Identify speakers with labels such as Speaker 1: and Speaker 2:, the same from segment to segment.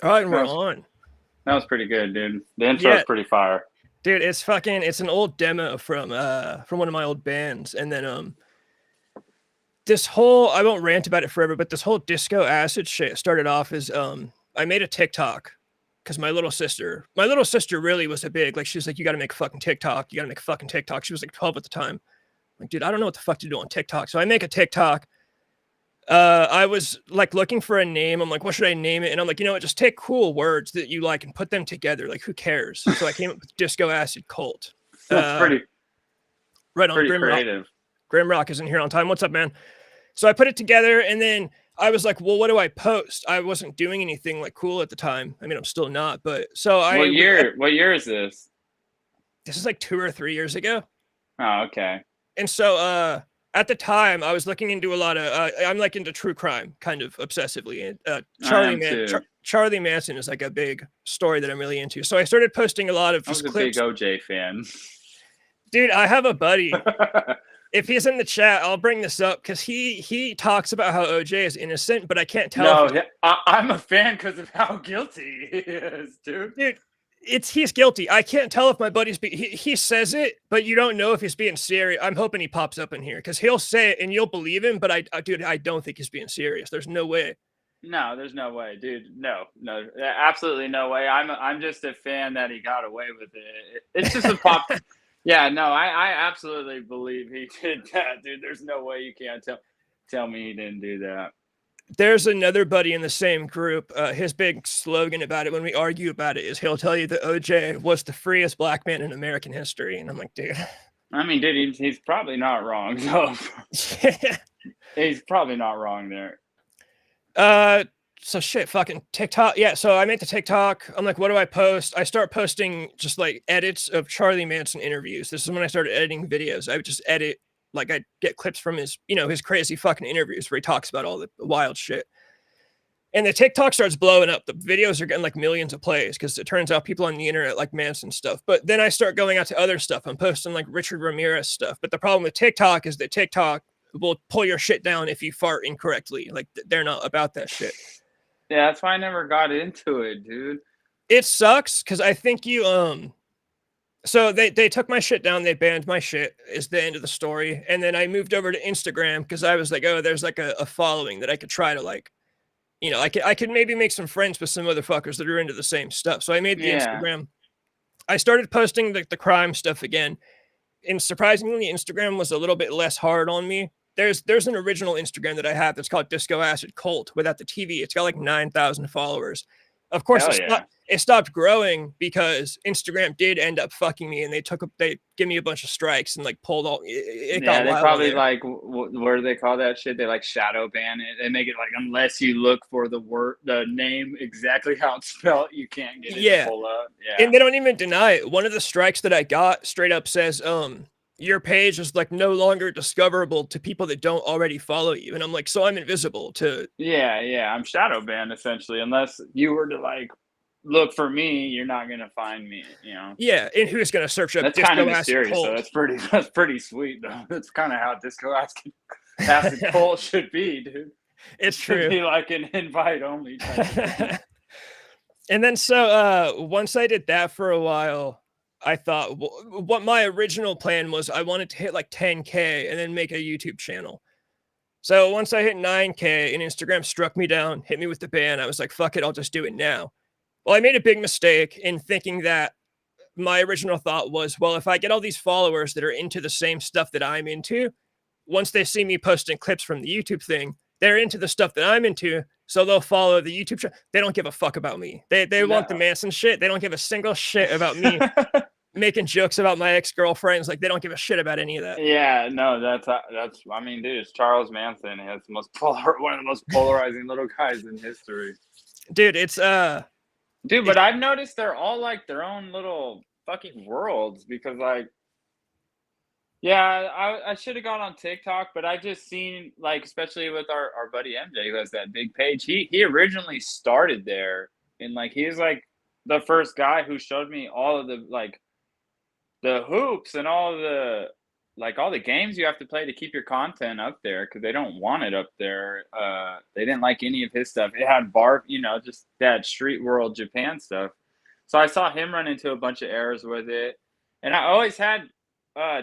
Speaker 1: All right, and
Speaker 2: That
Speaker 1: we're
Speaker 2: was
Speaker 1: on.
Speaker 2: that was pretty good, dude. The intro's
Speaker 1: Yeah,
Speaker 2: pretty fire.
Speaker 1: dude, it's an old demo from one of my old bands, and then this whole I won't rant about it forever, but this whole disco acid shit started off as I made a TikTok because my little sister really was a big like she was like, you got to make a fucking TikTok, you got to make a fucking TikTok. She was like 12 at the time. I'm like, dude, I don't know what the fuck to do on TikTok, so I make a TikTok. I was like looking for a name. I'm like, what should I name it? And I'm like, you know what? Just take cool words that you like and put them together. Like, who cares? So I came up with Disco Acid Cult.
Speaker 2: That's
Speaker 1: Uh, right on.
Speaker 2: pretty creative.
Speaker 1: Grim Rock isn't here on time. What's up, man? So I put it together, and then I was like, well, what do I post? I wasn't doing anything like cool at the time. I mean, I'm still not, but so
Speaker 2: What year is this?
Speaker 1: this is like 2 or 3 years ago.
Speaker 2: Oh, okay.
Speaker 1: And so at the time I was looking into a lot of I'm like into true crime kind of obsessively, and
Speaker 2: I am too.
Speaker 1: Charlie Manson is like a big story that I'm really into, so I started posting a lot of
Speaker 2: I was
Speaker 1: just
Speaker 2: a
Speaker 1: clips.
Speaker 2: big OJ fan.
Speaker 1: Dude, I have a buddy, if he's in the chat I'll bring this up because he talks about how OJ is innocent, but I can't tell.
Speaker 2: No, I'm a fan because of how guilty he is, dude.
Speaker 1: Dude, he's guilty. I can't tell if my buddy's he says it, but you don't know if he's being serious. I'm hoping he pops up in here because he'll say it and you'll believe him, but dude, I don't think he's being serious. There's no way.
Speaker 2: No, there's no way, dude. No, absolutely no way. I'm just a fan that he got away with it. It's just a pop. Yeah, no, I absolutely believe he did that, dude. There's no way you can't tell me he didn't do that.
Speaker 1: There's another buddy in the same group. His big slogan about it when we argue about it is he'll tell you that OJ was the freest black man in American history. And I'm like, dude.
Speaker 2: I mean, dude, he's probably not wrong. So he's probably not wrong there.
Speaker 1: So shit, fucking TikTok. Yeah, so I make the TikTok. I'm like, what do I post? I start posting just like edits of Charlie Manson interviews. This is when I started editing videos. I would just edit, like I'd get clips from his, his crazy fucking interviews where he talks about all the wild shit. And the TikTok starts blowing up. The videos are getting like millions of plays because it turns out people on the internet like Manson stuff. But then I start going out to other stuff. I'm posting like Richard Ramirez stuff. But the problem with TikTok is that TikTok will pull your shit down if you fart incorrectly. Like they're not about that shit.
Speaker 2: Yeah, that's why I never got into it, dude.
Speaker 1: It sucks because I think so they took my shit down, they banned my shit is the end of the story. And then I moved over to Instagram because I was like, oh, there's like a following that I could try to like, I could maybe make some friends with some other fuckers that are into the same stuff. So I made the Instagram. I started posting the crime stuff again. And surprisingly, Instagram was a little bit less hard on me. There's an original Instagram that I have that's called Disco Acid Cult without the TV. It's got like 9,000 followers. Of course, it stopped growing because Instagram did end up fucking me, and they give me a bunch of strikes and like pulled all. It got
Speaker 2: they
Speaker 1: wild
Speaker 2: probably like what do they call that shit? They like shadow ban it. They make it like unless you look for the name exactly how it's spelled, you can't get it to pull up. Yeah,
Speaker 1: and they don't even deny it. One of the strikes that I got straight up says, your page is like no longer discoverable to people that don't already follow you. And I'm like, so I'm invisible to.
Speaker 2: Yeah. I'm shadow banned essentially. Unless you were to like look for me, you're not gonna find me.
Speaker 1: Yeah, and who's gonna search up?
Speaker 2: That's kind of mysterious. So that's pretty sweet though. That's kind of how Disco Acid Cult should be, dude.
Speaker 1: It's true.
Speaker 2: Should be like an invite only type of thing.
Speaker 1: And then so once I did that for a while, I thought what my original plan was I wanted to hit like 10K and then make a YouTube channel. So once I hit 9K and Instagram struck me down, hit me with the ban, I was like, fuck it, I'll just do it now. Well, I made a big mistake in thinking that my original thought was, well, if I get all these followers that are into the same stuff that I'm into, once they see me posting clips from the YouTube thing, they're into the stuff that I'm into. So they'll follow the YouTube channel. They don't give a fuck about me. They want the Manson shit. They don't give a single shit about me making jokes about my ex-girlfriends. Like they don't give a shit about any of that.
Speaker 2: Yeah, no, that's I mean, dude, it's Charles Manson. He's the most one of the most polarizing little guys in history.
Speaker 1: Dude, it's
Speaker 2: dude, but I've noticed they're all like their own little fucking worlds because like yeah, I should have gone on TikTok, but I just seen like especially with our buddy MJ who has that big page. He originally started there and like he's like the first guy who showed me all of the like the hoops and all the like all the games you have to play to keep your content up there because they don't want it up there. They didn't like any of his stuff. It had just that Street World Japan stuff. So I saw him run into a bunch of errors with it, and I always had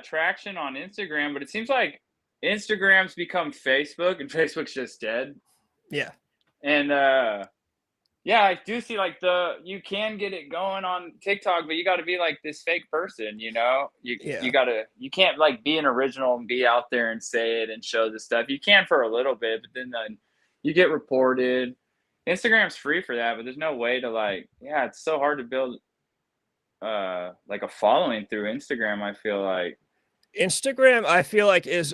Speaker 2: traction on Instagram, but it seems like Instagram's become Facebook, and Facebook's just dead.
Speaker 1: Yeah.
Speaker 2: And yeah, I do see like you can get it going on TikTok, but you got to be like this fake person, you know. You can't like be an original and be out there and say it and show the stuff. You can for a little bit, but then you get reported. Instagram's free for that, but there's no way to like, yeah, it's so hard to build like a following through Instagram. I feel like
Speaker 1: Instagram, I feel like is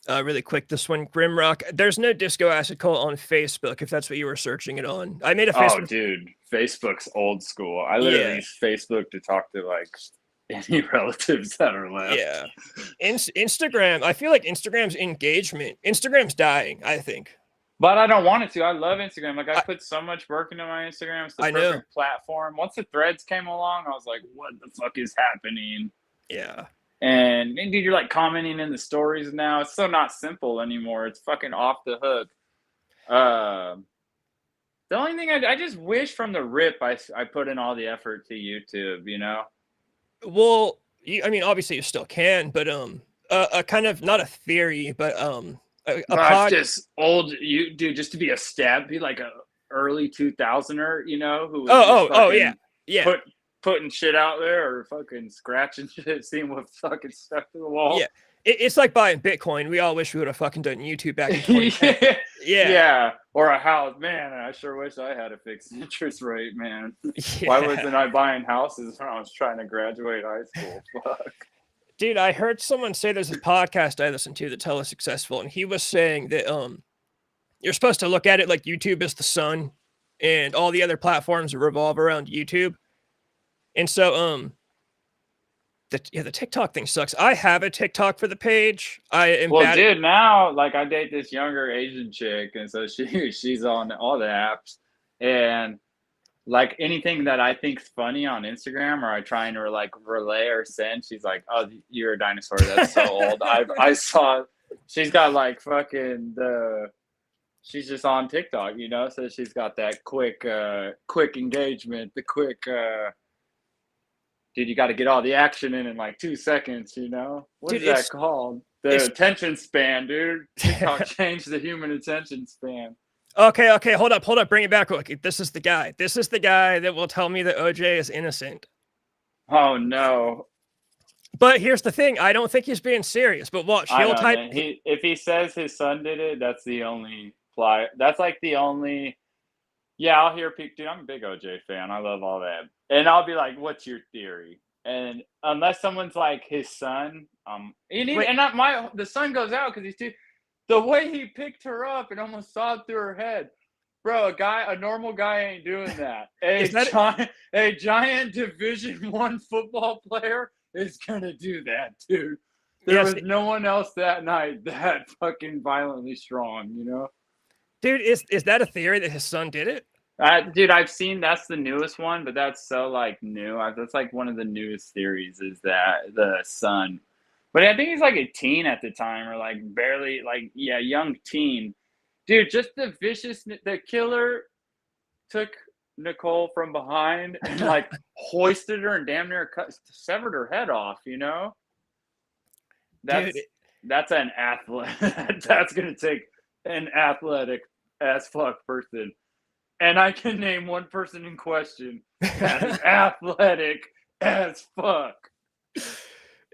Speaker 1: really quick. This one, Grimrock. There's no disco acid cult on Facebook. If that's what you were searching it on, I made a Facebook.
Speaker 2: Oh, dude, Facebook's old school. I literally use Facebook to talk to like any relatives that are left.
Speaker 1: Yeah, Instagram. I feel like Instagram's dying. I think.
Speaker 2: But I don't want it to. I love Instagram. Like I put so much work into my Instagram. It's the perfect platform. Once the threads came along, I was like, what the fuck is happening?
Speaker 1: Yeah.
Speaker 2: And dude, you're like commenting in the stories now. It's so not simple anymore. It's fucking off the hook. The only thing I just wish from the rip, I put in all the effort to YouTube, you know?
Speaker 1: Well, I mean, obviously you still can, but a kind of, not a theory, but
Speaker 2: just old, dude, just to be a stab, be like a early 2000er, you know? Who was
Speaker 1: yeah.
Speaker 2: Putting shit out there or fucking scratching shit, seeing what fucking stuck to the wall.
Speaker 1: Yeah. It's like buying Bitcoin. We all wish we would have fucking done YouTube back in 2010.
Speaker 2: Yeah. Or a house. Man, I sure wish I had a fixed interest rate, man. Yeah. Why wasn't I buying houses when I was trying to graduate high school? Fuck.
Speaker 1: Dude, I heard someone say there's a podcast I listened to that's hella successful, and he was saying that you're supposed to look at it like YouTube is the sun and all the other platforms revolve around YouTube. And so the TikTok thing sucks. I have a TikTok for the page.
Speaker 2: Dude, now like I date this younger Asian chick, and so she's on all the apps, and like anything that I think's funny on Instagram or I try and like relay or send, she's like, "Oh, you're a dinosaur. That's so old." I saw she's got like fucking she's just on TikTok, you know, so she's got that quick engagement, the quick dude, you got to get all the action in like 2 seconds, you know? What is that called? The attention span, dude. TikTok changed the human attention span.
Speaker 1: Okay, hold up, bring it back. Look, this is the guy that will tell me that OJ is innocent.
Speaker 2: Oh, no.
Speaker 1: But here's the thing, I don't think he's being serious, but watch, he'll type...
Speaker 2: If he says his son did it, that's the only fly. That's like the only... Yeah, I'll hear people, dude, I'm a big OJ fan. I love all that. And I'll be like, what's your theory? And unless someone's like his son, the son goes out because he's too... The way he picked her up and almost sawed through her head. Bro, a normal guy ain't doing that. A giant Division I football player is gonna do that, dude. There was no one else that night that fucking violently strong, you know?
Speaker 1: Dude, is that a theory that his son did it?
Speaker 2: Dude, I've seen that's the newest one, but that's so like new. That's like one of the newest theories is that the son. But I think he's like a teen at the time, or like barely, like young teen. Dude, just the killer took Nicole from behind and like hoisted her and damn near severed her head off. You know, that's an athlete. That's gonna take an athletic as fuck person. And I can name one person in question that is athletic as fuck.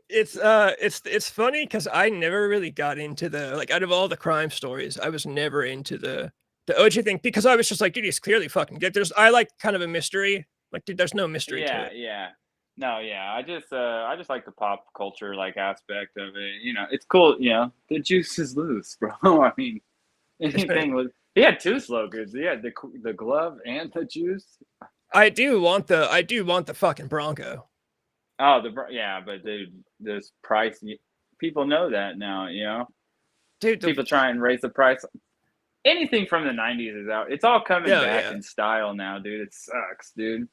Speaker 1: It's funny because I never really got into out of all the crime stories, I was never into the OJ thing because I was just like, dude, he's clearly fucking good. I like kind of a mystery. Like, dude, there's no mystery to it.
Speaker 2: Yeah. No, yeah. I just like the pop culture like aspect of it. You know, it's cool. You know, the juice is loose, bro. I mean, anything with. He had two slogans. He had the glove and the juice.
Speaker 1: I do want the fucking Bronco.
Speaker 2: Oh, but dude, this price. People know that now. You know,
Speaker 1: dude.
Speaker 2: People try and raise the price. Anything from the '90s is out. It's all coming back in style now, dude. It sucks, dude.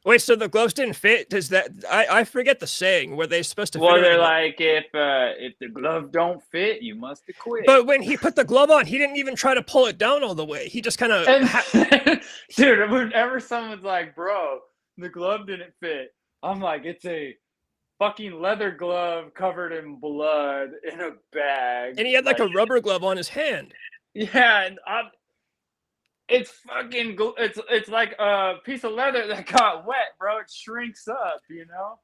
Speaker 1: Wait, so the gloves didn't fit? Does that? I forget the saying. Were they supposed to fit?
Speaker 2: Well, they're like, if the glove don't fit, you must have quit.
Speaker 1: But when he put the glove on, he didn't even try to pull it down all the way. He just kind of.
Speaker 2: Dude, whenever someone's like, bro, the glove didn't fit, I'm like, it's a fucking leather glove covered in blood in a bag.
Speaker 1: And he had like a rubber glove on his hand.
Speaker 2: Yeah, and it's fucking, it's like a piece of leather that got wet, bro. It shrinks up, you know?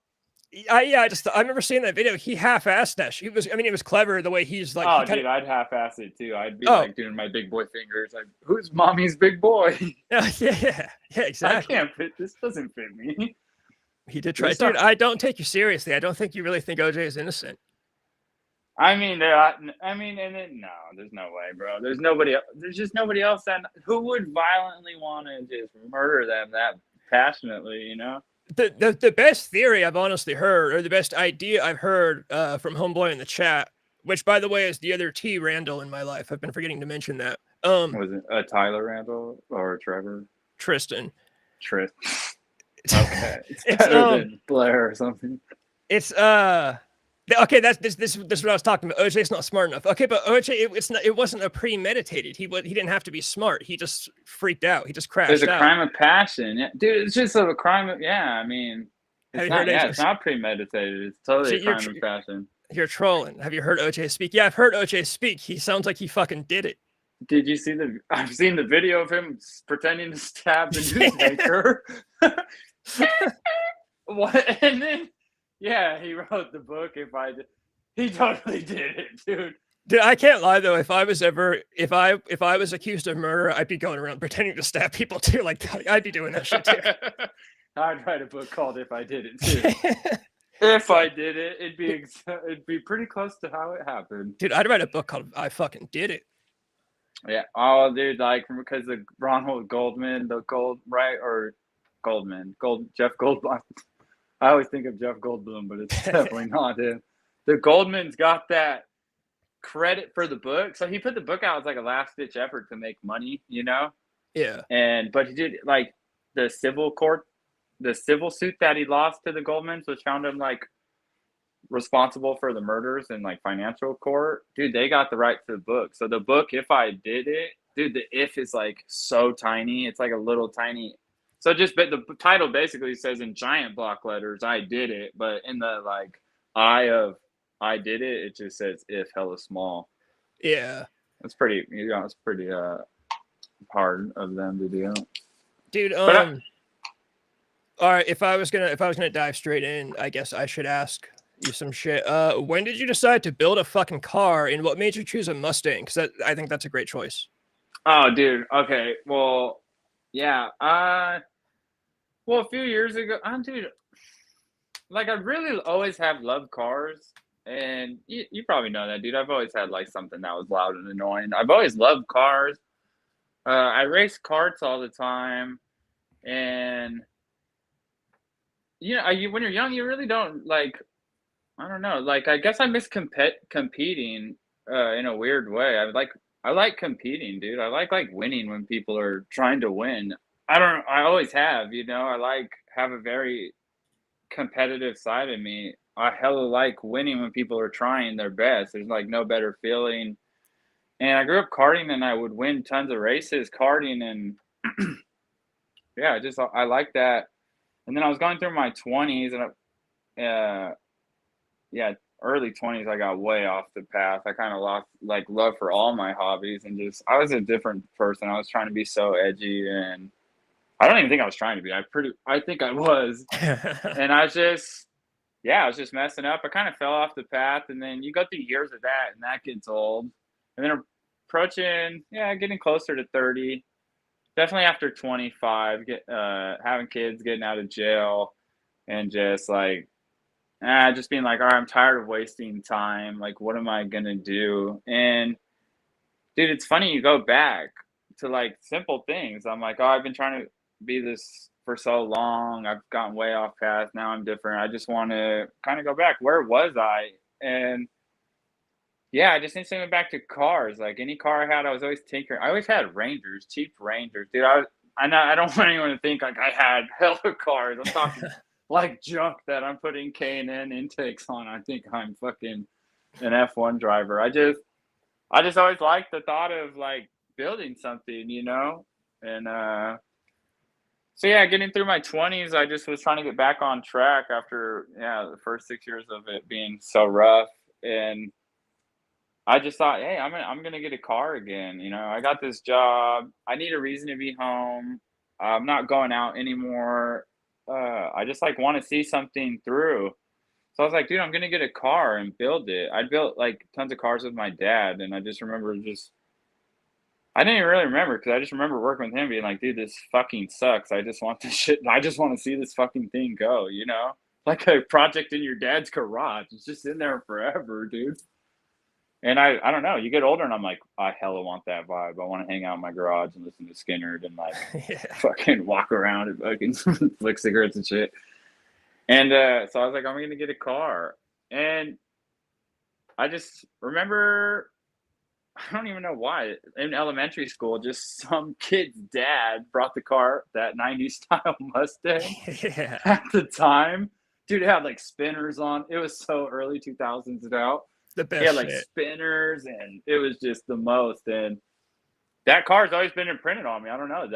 Speaker 1: I remember seeing that video. He half-assed that. It was clever the way he's like.
Speaker 2: Oh, dude, I'd half-ass it too. I'd be like doing my big boy fingers, like, who's mommy's big boy?
Speaker 1: Yeah, exactly.
Speaker 2: I can't fit. This doesn't fit me.
Speaker 1: He did try, dude. I don't take you seriously. I don't think you really think OJ is innocent.
Speaker 2: I mean, and then no, there's no way, bro. There's nobody. There's just nobody else who would violently want to just murder them that passionately, you know.
Speaker 1: The best theory I've honestly heard, or the best idea I've heard from Homeboy in the chat, which by the way is the other T Randall in my life. I've been forgetting to mention that.
Speaker 2: Was it Tyler Randall or Trevor?
Speaker 1: Tristan.
Speaker 2: Okay, it's better than Blair or something.
Speaker 1: It's okay. This is what I was talking about. OJ's not smart enough. Okay, but OJ, it wasn't a premeditated. He didn't have to be smart. He just freaked out. He just crashed.
Speaker 2: There's a crime of passion, yeah, dude. It's just a crime of I mean, it's not premeditated. It's totally a crime of passion.
Speaker 1: You're trolling. Have you heard OJ speak? Yeah, I've heard OJ speak. He sounds like he fucking did it.
Speaker 2: Did you see I've seen the video of him pretending to stab the newsmaker. What? And then, yeah, he wrote the book. He totally did it, dude.
Speaker 1: Dude, I can't lie though. If I was accused of murder, I'd be going around pretending to stab people too. Like I'd be doing that shit too.
Speaker 2: I'd write a book called "If I Did It" too. If I did it, it'd be pretty close to how it happened.
Speaker 1: Dude, I'd write a book called "I Fucking Did It."
Speaker 2: Yeah. Oh, dude, like because the Ronald Goldman, Jeff Goldblum. I always think of Jeff Goldblum, but it's definitely not him. The Goldman's got that credit for the book, so he put the book out as like a last-ditch effort to make money, you know?
Speaker 1: Yeah.
Speaker 2: But he did like the civil suit that he lost to the Goldmans, which found him like responsible for the murders in like financial court. Dude, they got the right to the book. So the book, If I Did It, dude, the if is like so tiny. It's like a little tiny. So but the title basically says in giant block letters, I did it. But in the like I of I did it, it just says if hella small.
Speaker 1: Yeah.
Speaker 2: It's pretty, it's pretty hard of them to do.
Speaker 1: Dude, all right, if I was gonna dive straight in, I guess I should ask you some shit. When did you decide to build a fucking car, and what made you choose a Mustang? Because I think that's a great choice.
Speaker 2: Oh, dude. Okay. Well, yeah. Well, a few years ago, dude, like I really always have loved cars, and you probably know that, dude. I've always had like something that was loud and annoying. I've always loved cars. I race karts all the time, and when you're young, you really don't like. I don't know. Like, I guess I miss competing in a weird way. I like competing, dude. I like winning when people are trying to win. I always have, I have a very competitive side of me. I hella like winning when people are trying their best. There's like no better feeling. And I grew up karting, and I would win tons of races karting, and yeah, I like that. And then I was going through my 20s, and early 20s, I got way off the path. I kind of lost like love for all my hobbies, and I was a different person. I was trying to be so edgy, and I don't even think I was trying to be. I think I was. And I was just messing up. I kind of fell off the path, and then you go through years of that, and that gets old. And then getting closer to 30. Definitely after 25, having kids, getting out of jail, and just like, just being like, all right, I'm tired of wasting time. Like, what am I going to do? And dude, it's funny. You go back to like simple things. I'm like, oh, I've been trying to be this for so long. I've gotten way off path. Now I'm different. I just want to kind of go back. Where was I? And yeah, I just instantly went back to cars. Like any car I had, I was always tinkering. I always had Rangers, cheap Rangers. Dude, I don't want anyone to think like I had hella cars. I'm talking like junk that I'm putting K&N intakes on. I think I'm fucking an F1 driver. I just always liked the thought of like building something, you know? And so yeah, getting through my 20s, I just was trying to get back on track after the first 6 years of it being so rough. And I just thought, hey, I'm gonna get a car again. You know, I got this job. I need a reason to be home. I'm not going out anymore. I just like want to see something through. So I was like, dude, I'm gonna get a car and build it. I built like tons of cars with my dad, and I just remember I didn't even really remember because I just remember working with him being like, dude, this fucking sucks. I just want this shit. I just want to see this fucking thing go, you know? Like a project in your dad's garage. It's just in there forever, dude. And I don't know, you get older and I'm like, I hella want that vibe. I want to hang out in my garage and listen to Skinnerd and like fucking walk around and fucking flick cigarettes and shit. And so I was like, I'm going to get a car. And I just remember, I don't even know why, in elementary school, just some kid's dad brought the car, that 90s style Mustang at the time. Dude, it had like spinners on. It was so early 2000s now.
Speaker 1: The best.
Speaker 2: He had like spinners, and it was just the most. And that car's always been imprinted on me. I don't know.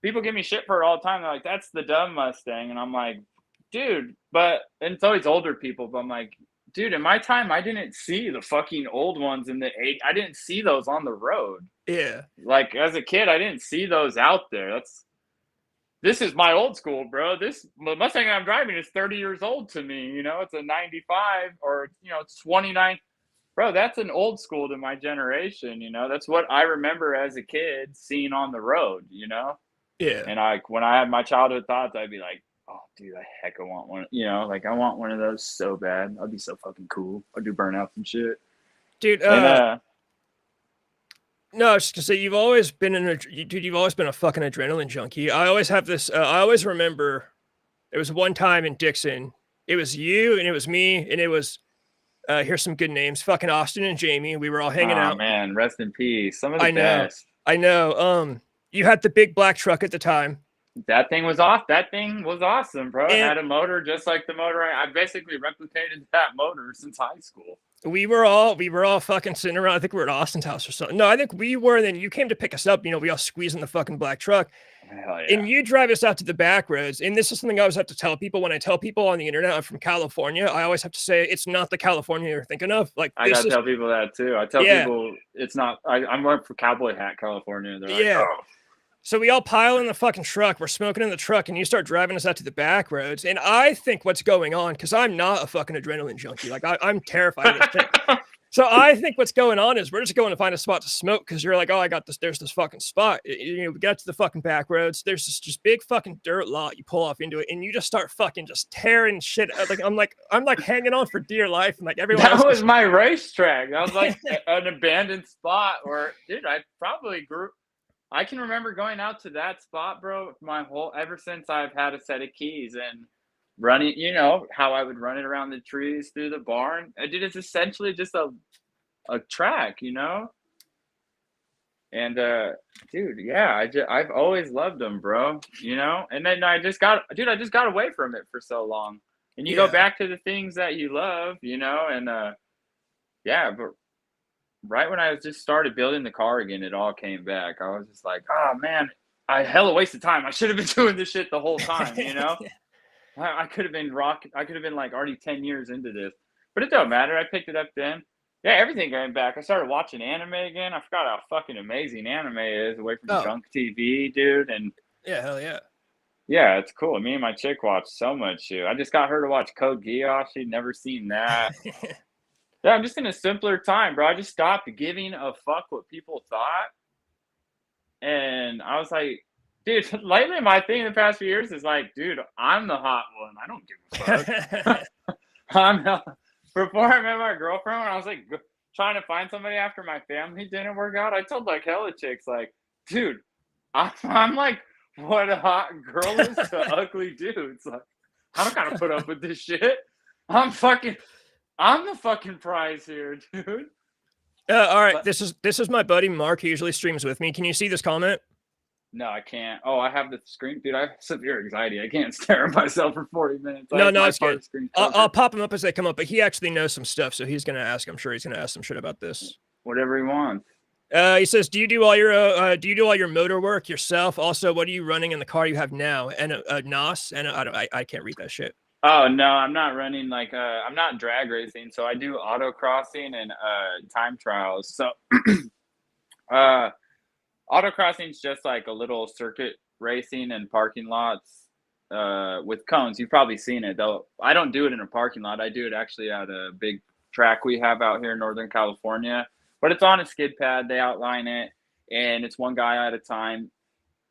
Speaker 2: People give me shit for it all the time. They're like, that's the dumb Mustang. And I'm like, dude, and it's always older people, but I'm like, dude, in my time, I didn't see the fucking old ones in the 80s. I didn't see those on the road.
Speaker 1: Yeah.
Speaker 2: Like, as a kid, I didn't see those out there. This is my old school, bro. This Mustang I'm driving is 30 years old to me. You know, it's a 95 or, you know, it's 29. Bro, that's an old school to my generation. You know, that's what I remember as a kid seeing on the road, you know?
Speaker 1: Yeah.
Speaker 2: And when I had my childhood thoughts, I'd be like, oh, dude, I want one. You know, like I want one of those so bad. I'd be so fucking cool. I'd do burnouts and shit.
Speaker 1: Dude, no, it's just to say you've always been you've always been a fucking adrenaline junkie. I always have this. I always remember there was one time in Dixon. It was you and it was me and it was. Here's some good names. Fucking Austin and Jamie. We were all hanging out.
Speaker 2: Man, rest in peace. Some of the best.
Speaker 1: I know. You had the big black truck at the time.
Speaker 2: That thing was off. That thing was awesome, bro. It had a motor just like the motor. I basically replicated that motor since high school. We were all fucking sitting around. I think we were at Austin's house or something. No, I think we were. And then you came to pick us up. You know, we all squeezed in the fucking black truck. Hell yeah. And you drive us out to the back roads. And this is something I always have to tell people when I tell people on the internet I'm from California. I always have to say it's not the California you're thinking of. Like I gotta tell people that too. I tell people it's not. I'm going for Cowboy Hat, California. They're like, oh. So we all pile in the fucking truck. We're smoking in the truck, and you start driving us out to the back roads. And I think what's going on, because I'm not a fucking adrenaline junkie. Like I'm terrified of this shit. So I think what's going on is we're just going to find a spot to smoke because you're like, oh, I got this. There's this fucking spot. You know, we got to the fucking back roads. There's this just big fucking dirt lot. You pull off into it, and you just start fucking just tearing shit. I'm like hanging on for dear life, and like everyone. That was my racetrack. That was like an abandoned spot where, dude, I probably grew. I can remember going out to that spot, bro, ever since I've had a set of keys and running, you know, how I would run it around the trees through the barn. Dude, it's essentially just a track, you know? And, dude, yeah, I've always loved them, bro, you know? And then I just got away from it for so long. And you go back to the things that you love, you know? And, but right when I just started building the car again, it all came back. I was just like, oh man, I hella wasted time. I should have been doing this shit the whole time, you know? I could have been like already 10 years into this, but it don't matter. I picked it up then. Yeah, everything came back. I started watching anime again. I forgot how fucking amazing anime is away from junk TV, dude. And yeah, hell yeah. Yeah, it's cool. Me and my chick watch so much shit. I just got her to watch Code Geass. She'd never seen that. Yeah, I'm just in a simpler time, bro. I just stopped giving a fuck what people thought. And I was like, dude, lately my thing in the past few years is like, dude, I'm the hot one. I don't give a fuck. Before I met my girlfriend, when I was like trying to find somebody after my family didn't work out, I told like hella chicks, like, dude, I'm like what a hot girl is to ugly dudes. Like, I don't gotta put up with this shit. I'm the fucking prize here, dude. All right, this is my buddy Mark. He usually streams with me. Can you see this comment? No, I can't. Oh, I have the screen, dude. I have severe anxiety. I can't stare at myself for 40 minutes. I
Speaker 1: No,
Speaker 2: have
Speaker 1: no,
Speaker 2: my
Speaker 1: it's good.
Speaker 2: part screen
Speaker 1: I'll
Speaker 2: covered.
Speaker 1: pop him up as they come up, but he actually knows some stuff, so he's gonna ask. I'm sure he's gonna ask some shit about this.
Speaker 2: Whatever he wants.
Speaker 1: He says, do you do all your motor work yourself? Also, what are you running in the car you have now? And a NOS, and I can't read that shit.
Speaker 2: Oh no, I'm not running like I'm not drag racing, so I do autocrossing and time trials. So uh autocrossing is just like a little circuit racing in parking lots with cones. You've probably seen it though. I don't do it in a parking lot. I do it actually at a big track we have out here in Northern California. But it's on a skid pad. They outline it, and it's one guy at a time.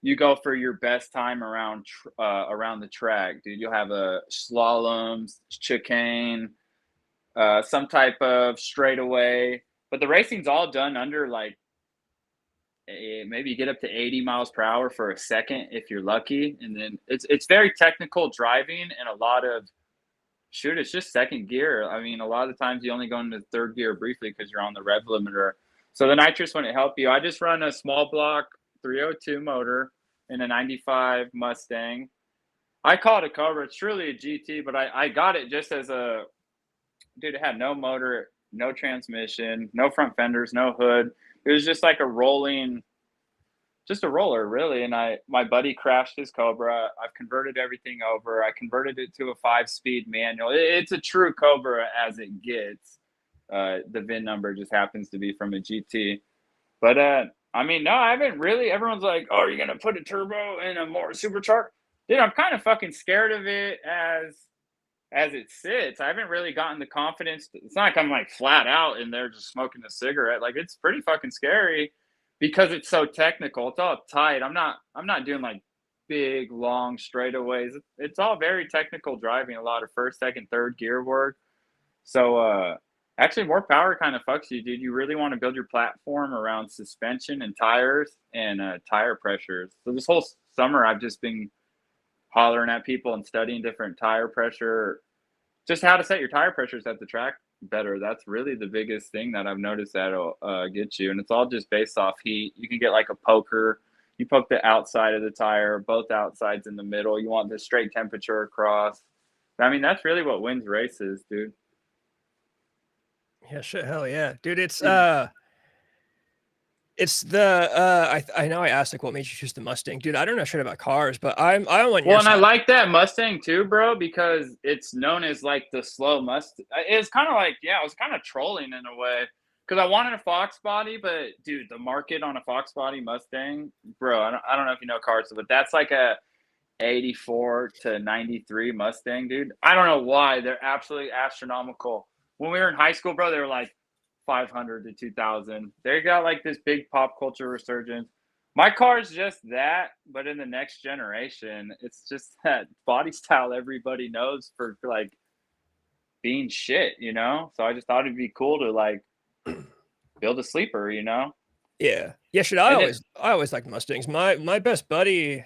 Speaker 2: You go for your best time around the track, dude. You'll have a slalom, chicane, some type of straightaway. But the racing's all done under like maybe you get up to 80 miles per hour for a second if you're lucky, and then it's very technical driving and a lot of shoot. It's just second gear. I mean, a lot of the times you only go into third gear briefly because you're on the rev limiter. So the nitrous wouldn't help you. I just run a small block 302 motor in a 95 Mustang. I call it a Cobra. It's truly a GT, but I got it just as a dude. It had no motor, no transmission, no front fenders, no hood. It was just like a rolling, just a roller really. And my buddy crashed his Cobra. I've converted everything over. I converted it to a 5-speed manual. It's a true Cobra as it gets. The VIN number just happens to be from a GT. But I mean, no, I haven't really. Everyone's like, "Oh, are you gonna put a turbo in a more supercharged?" Dude, I'm kind of fucking scared of it as it sits. I haven't really gotten the confidence. It's not like I'm like flat out in there just smoking a cigarette. Like it's pretty fucking scary because it's so technical. It's all tight. I'm not doing like big long straightaways. It's all very technical driving. A lot of first, second, third gear work. So actually more power kind of fucks you, dude. You really want to build your platform around suspension and tires and tire pressures. So this whole summer I've just been hollering at people and studying different tire pressure, just how to set your tire pressures at the track better. That's really the biggest thing that I've noticed that'll get you. And it's all just based off heat. You can get like a poker. You poke the outside of the tire, both outsides in the middle. You want the straight temperature across. I mean, that's really what wins races, dude.
Speaker 1: Yeah, shit, hell yeah, dude. It's the I know I asked like what made you choose the Mustang, dude. I don't know shit about cars, but I want your
Speaker 2: Well, and I
Speaker 1: side.
Speaker 2: like that Mustang too, bro, because it's known as like the slow Mustang. It's kind of like, yeah, I was kind of trolling in a way because I wanted a Fox body, but dude, the market on a Fox body Mustang, bro, I don't know if you know cars, but that's like a 84 to 93 Mustang, dude. I don't know why. They're absolutely astronomical. When we were in high school, bro, they were like 500 to 2000. They got like this big pop culture resurgence. My car is just that, but in the next generation, it's just that body style everybody knows for like being shit, you know? So I just thought it'd be cool to like build a sleeper, you know?
Speaker 1: Yeah, yeah, shit.
Speaker 2: And it,
Speaker 1: I always liked Mustangs. My best buddy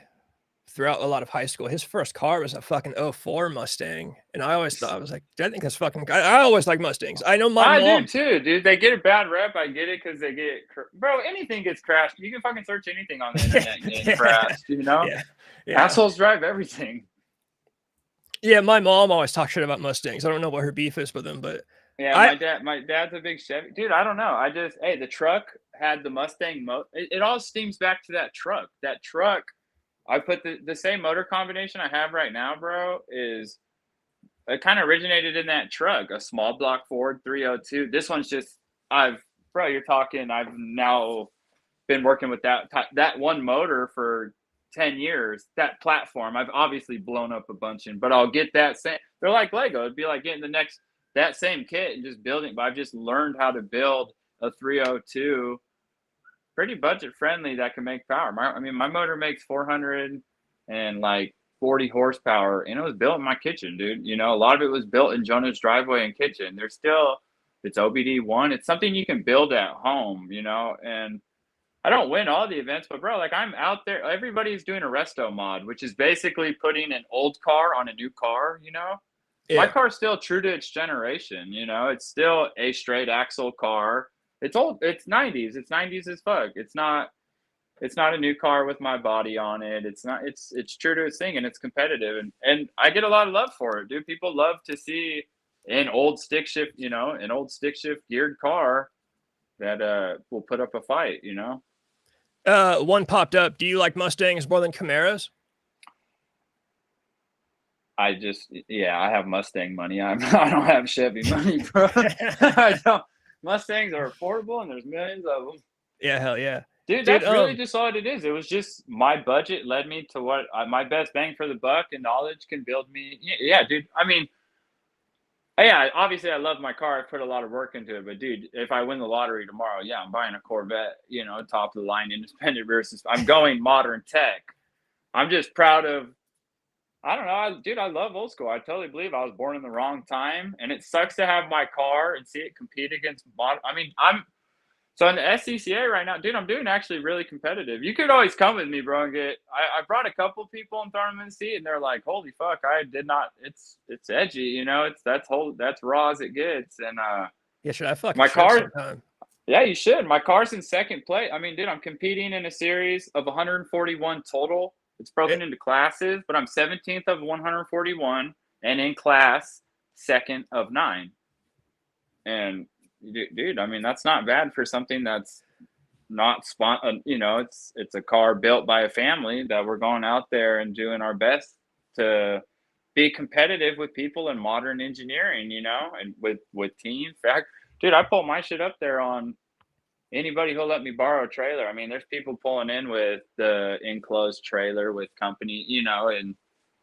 Speaker 1: throughout a lot of higigh school, his first car was a fucking '04 Mustang, and I always thought I was like, I think that's fucking. I always like Mustangs. I know my
Speaker 2: I do
Speaker 1: mom.
Speaker 2: too, dude. They get a bad rep. I get it because they get, bro, anything gets crashed. You can fucking search anything on the internet getting crashed, you know?
Speaker 1: Yeah, yeah,
Speaker 2: Assholes drive everything.
Speaker 1: yeah. My mom always talks shit about Mustangs. I don't know what her beef is with them, but
Speaker 2: Yeah,
Speaker 1: I
Speaker 2: my dad's a big Chevy dude. I don't know. Hey, the truck had the Mustang. It all steams back to that truck. That truck, I put the same motor combination I have right now, bro. Is it kind of originated in that truck, a small block Ford 302. This one's just bro. You're talking. I've now been working with that one motor for 10 years. That platform, I've obviously blown up a bunch in, but I'll get that same. They're like Lego. It'd be like getting the next that same kit and just building. But I've just learned how to build a 302 pretty budget friendly that can make power. I mean, my motor makes 400 and like 40 horsepower, and it was built in my kitchen, dude. You know, a lot of it was built in Jonah's driveway and kitchen. There's still, it's OBD1. It's something you can build at home, you know, and I don't win all the events, but bro, like I'm out there. Everybody's doing a resto mod, which is basically putting an old car on a new car, you know? My
Speaker 1: yeah,
Speaker 2: car's still true to its generation, you know? It's still a straight axle car. It's old. It's 90s. It's 90s as fuck. It's not It's not a new car with my body on it. It's not. It's true to its thing, and it's competitive, and I get a lot of love for it, dude. People love to see an old stick shift, an old stick shift geared car that will put up a fight,
Speaker 1: One popped up. Do you like Mustangs more than Camaros?
Speaker 2: I have Mustang money. I don't have Chevy money, bro. I don't. Mustangs are affordable, and there's millions of them.
Speaker 1: Yeah, hell yeah.
Speaker 2: Dude, that's really just all it is. It was just my budget led me to what my best bang for the buck, and knowledge can build me. Yeah, dude. I mean, yeah, obviously I love my car. I put a lot of work into it, but dude, if I win the lottery tomorrow, yeah, I'm buying a Corvette, top of the line independent rear system. I'm going modern tech. I'm just proud of. I don't know, dude. I love old school. I totally believe I was born in the wrong time, and it sucks to have my car and see it compete against modern. I mean, so in the SCCA right now, dude, I'm doing actually really competitive. You could always come with me, bro, and I brought a couple people and thrown them in the seat, and they're like, "Holy fuck, I did not." It's edgy, that's raw as it gets, and
Speaker 1: yeah, should I fucking
Speaker 2: my car?
Speaker 1: Sometime?
Speaker 2: Yeah, you should. My car's in second place. I mean, dude, I'm competing in a series of 141 total. It's broken into classes, but I'm 17th of 141, and in class, second of 9. And dude, I mean, that's not bad for something that's not it's a car built by a family that we're going out there and doing our best to be competitive with people in modern engineering, and with teams. Fact, dude, I pull my shit up there on anybody who'll let me borrow a trailer. I mean, there's people pulling in with the enclosed trailer with company, and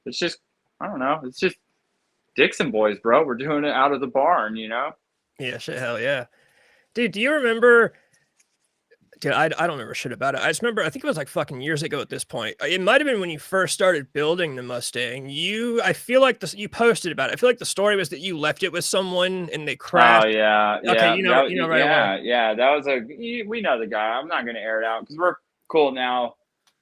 Speaker 2: it's just, I don't know, it's just Dixon boys, bro. We're doing it out of the barn,
Speaker 1: Yeah, shit, hell yeah. Dude, do you remember? Dude, I don't remember shit about it. I just remember, I think it was like fucking years ago at this point. It might have been when you first started building the Mustang. I feel like you posted about it. I feel like the story was that you left it with someone and they crashed.
Speaker 2: Oh yeah,
Speaker 1: Okay,
Speaker 2: yeah,
Speaker 1: right away.
Speaker 2: Yeah. That was we know the guy. I'm not gonna air it out because we're cool now.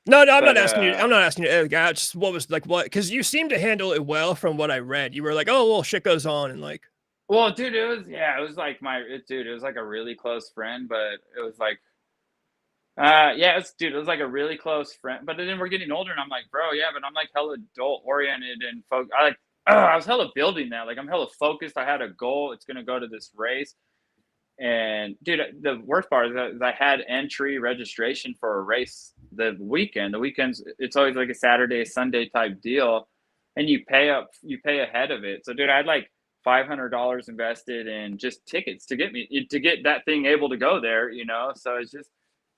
Speaker 1: No, I'm not asking you. I'm not asking you to air the guy out. Just what was like what? Because you seemed to handle it well from what I read. You were like, oh well, shit goes on, and like.
Speaker 2: Well, dude, it was like it was like a really close friend, but it was like. It was like a really close friend, but then we're getting older, and I'm like, bro, yeah, but I'm like hella adult oriented and I was hella building that. Like I'm hella focused. I had a goal. It's gonna go to this race, and dude, the worst part is I had entry registration for a race the weekend. The weekends, it's always like a Saturday, Sunday type deal, and you pay ahead of it. So, dude, I had like $500 invested in just tickets to get that thing able to go there. So it's just.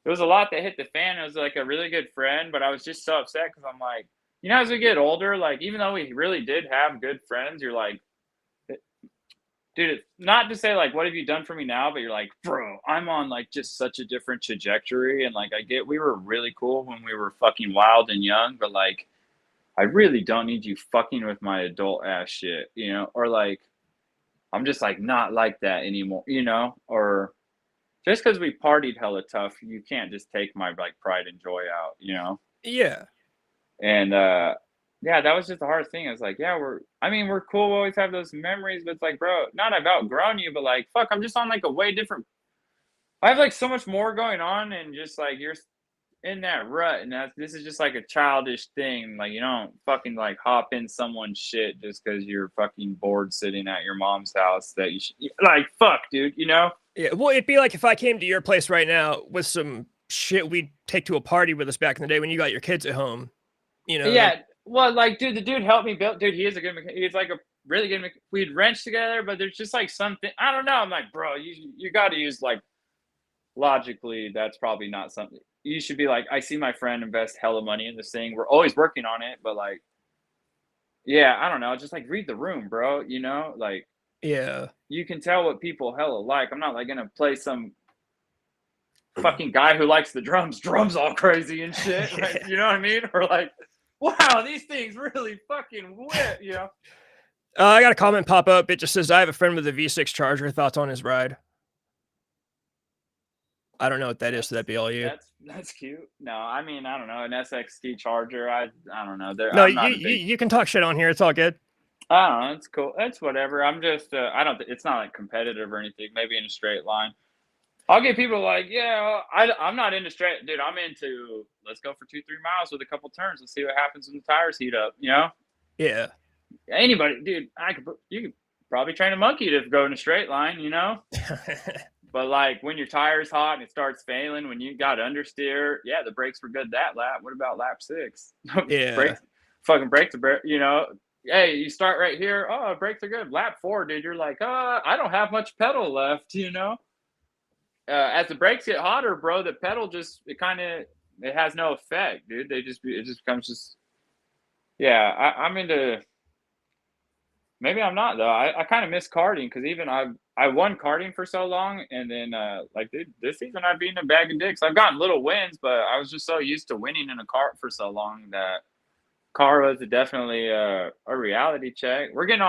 Speaker 2: It was a lot that hit the fan. It was like a really good friend, but I was just so upset because I'm like, as we get older, like even though we really did have good friends, you're like, dude, not to say like, what have you done for me now? But you're like, bro, I'm on like just such a different trajectory. And like, we were really cool when we were fucking wild and young, but like, I really don't need you fucking with my adult ass shit, or like, I'm just like, not like that anymore, or just because we partied hella tough, you can't just take my like pride and joy out,
Speaker 1: Yeah.
Speaker 2: And that was just the hardest thing. I was like, yeah, we're cool. We always have those memories, but it's like, bro, not I've outgrown you, but like, fuck, I'm just on like a way different. I have like so much more going on, and just like you're in that rut, and this is just like a childish thing. Like you don't fucking like hop in someone's shit just because you're fucking bored sitting at your mom's house. That you should like, fuck, dude,
Speaker 1: Yeah, well, it'd be like if I came to your place right now with some shit we'd take to a party with us back in the day when you got your kids at home,
Speaker 2: Yeah, well, like, dude, the dude helped me build. Dude, he is a good mechanic. He's like a really good mechanic. We'd wrench together, but there's just like something. I don't know. I'm like, bro, you got to use like logically. That's probably not something you should be like. I see my friend invest hella money in this thing. We're always working on it, but like, yeah, I don't know. Just like read the room, bro. Like.
Speaker 1: Yeah.
Speaker 2: You can tell what people hella like. I'm not like gonna play some fucking guy who likes the drums all crazy and shit. Right? You know what I mean? Or like, wow, these things really fucking whip,
Speaker 1: I got a comment pop up. It just says, I have a friend with a V6 Charger. Thoughts on his ride? I don't know what that is, so that'd be all you.
Speaker 2: That's cute. No, I mean, I don't know. An SXT Charger, I don't know.
Speaker 1: No, you can talk shit on here. It's all good.
Speaker 2: I don't know. It's cool. It's whatever. I'm just, it's not like competitive or anything. Maybe in a straight line. I'll get people like, yeah, I'm not into straight, dude. I'm into let's go for 2-3 miles with a couple turns and see what happens when the tires heat up. You know,
Speaker 1: Yeah.
Speaker 2: anybody, dude. You could probably train a monkey to go in a straight line. You know, but like when your tire's hot and it starts failing, when you got understeer, yeah, the brakes were good that lap. What about lap 6?
Speaker 1: Yeah.
Speaker 2: Brakes, fucking brakes are, you know. Hey, you start right here. Oh, brakes are good. Lap 4, dude. You're like, I don't have much pedal left. You know. As the brakes get hotter, bro, the pedal just it has no effect, dude. It just becomes just yeah. I'm into maybe I'm not though. I kind of miss karting because even I won karting for so long, and then like dude, this season I've been a bag of dicks. I've gotten little wins, but I was just so used to winning in a kart for so long that car was definitely a reality check. We're getting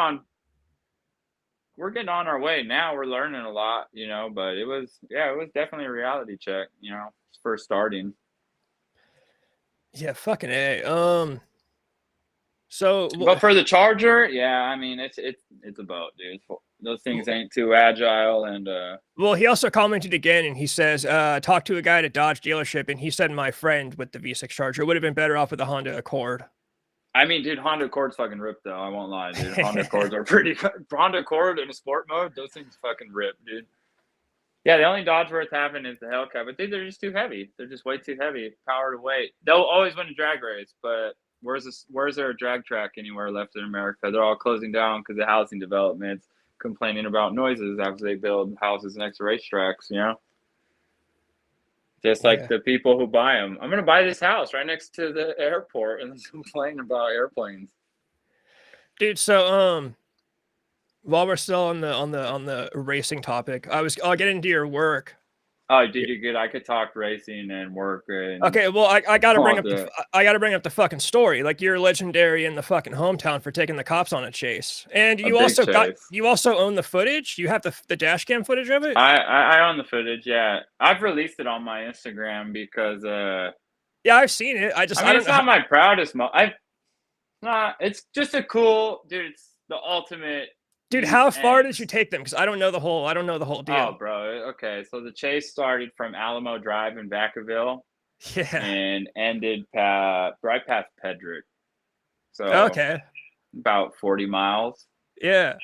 Speaker 2: on our way now. We're learning a lot, you know, but it was definitely a reality check, you know, first starting.
Speaker 1: Yeah, fucking A. So
Speaker 2: But for the Charger, yeah, I mean it's a boat, dude. Those things ain't too agile and
Speaker 1: well, he also commented again and he says, talked to a guy at a Dodge dealership and he said my friend with the V6 Charger would have been better off with a Honda Accord.
Speaker 2: I mean, dude, Honda Accord's fucking ripped though. I won't lie, dude. Honda Accords are pretty Honda Accord in a sport mode, those things fucking rip, dude. Yeah, the only Dodge worth having is the Hellcat, but dude, they're just too heavy. They're just way too heavy. Power to weight. They'll always win a drag race, but where's there a drag track anywhere left in America? They're all closing down because of housing developments, complaining about noises after they build houses next to racetracks, you know? Just like the people who buy them. I'm going to buy this house right next to the airport and complain about airplanes.
Speaker 1: Dude, so while we're still on the racing topic, I'll get into your work.
Speaker 2: Oh, dude, you're good. I could talk racing and work. And
Speaker 1: okay, well, I gotta bring up the fucking story. Like you're legendary in the fucking hometown for taking the cops on a chase, and you also own the footage. You have the dash cam footage of it.
Speaker 2: I own the footage. Yeah, I've released it on my Instagram because
Speaker 1: yeah, I've seen it. I mean,
Speaker 2: it's not my proudest moment. It's just a cool dude. It's the ultimate.
Speaker 1: Dude, how far did you take them? Because I don't know the whole deal.
Speaker 2: Oh, bro. Okay, so the chase started from Alamo Drive in Vacaville,
Speaker 1: yeah,
Speaker 2: and ended right past Pedrick. So
Speaker 1: okay,
Speaker 2: about 40 miles.
Speaker 1: Yeah,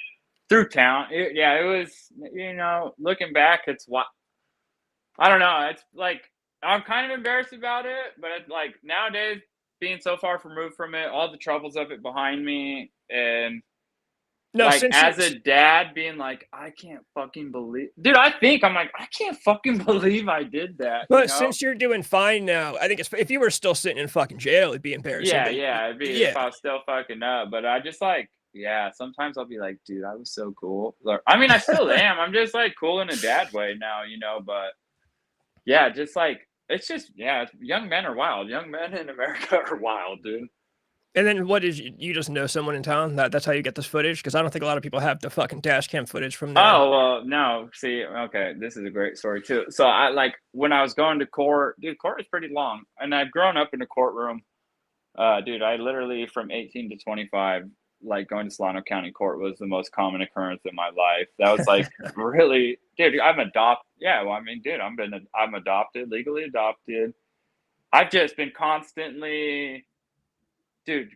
Speaker 2: through town. It was, you know, looking back, it's what I don't know. It's like I'm kind of embarrassed about it, but it's like nowadays, being so far removed from it, all the troubles of it behind me, and
Speaker 1: no,
Speaker 2: like as a dad being like, I can't fucking believe, dude. I'm like, I can't fucking believe I did that.
Speaker 1: But since you're doing fine now, I think if you were still sitting in fucking jail, it'd be embarrassing.
Speaker 2: Yeah, it'd be if I was still fucking up. But I just like, yeah, sometimes I'll be like, dude, I was so cool. I mean, I still am. I'm just like cool in a dad way now, you know. But yeah, just like it's just young men are wild. Young men in America are wild, dude.
Speaker 1: And then what did you just know someone in town that's how you get this footage? Because I don't think a lot of people have the fucking dash cam footage from there.
Speaker 2: Oh, well, no. See, okay, this is a great story too. So I like when I was going to court, dude, court is pretty long. And I've grown up in a courtroom. Dude, I literally from 18 to 25, like going to Solano County Court was the most common occurrence in my life. That was like really, dude, I'm adopted. Yeah, well, I mean, dude, I'm adopted, legally adopted. I've just been constantly, dude,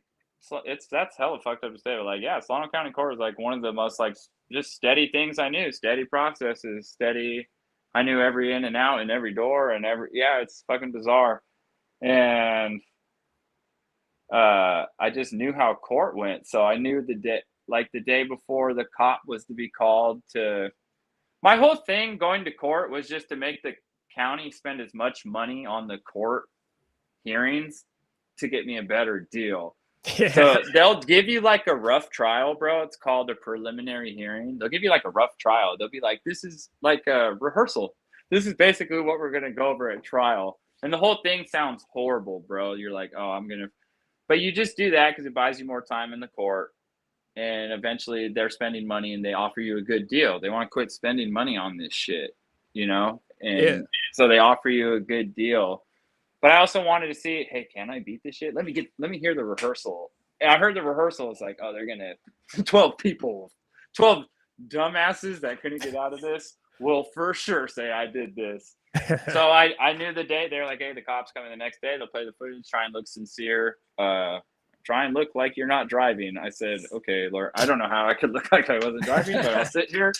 Speaker 2: that's hella fucked up to say. But like, yeah, Solano County Court was like one of the most like just steady things I knew, steady processes, steady. I knew every in and out and every door and it's fucking bizarre. And I just knew how court went. So I knew the day before the cop was to be called to, my whole thing going to court was just to make the county spend as much money on the court hearings to get me a better deal. Yeah. So they'll give you like a rough trial, bro. It's called a preliminary hearing. They'll give you like a rough trial. They'll be like, this is like a rehearsal. This is basically what we're going to go over at trial. And the whole thing sounds horrible, bro. You're like, oh, but you just do that because it buys you more time in the court. And eventually they're spending money and they offer you a good deal. They want to quit spending money on this shit, you know? And so they offer you a good deal. But I also wanted to see, hey, can I beat this shit? Let me hear the rehearsal. And I heard the rehearsal. It's like, oh, they're going to 12 dumbasses that couldn't get out of this will for sure say I did this. So I knew the day. They're like, hey, the cops coming the next day. They'll play the footage, try and look sincere. Try and look like you're not driving. I said, okay, Lord, I don't know how I could look like I wasn't driving, but I'll sit here.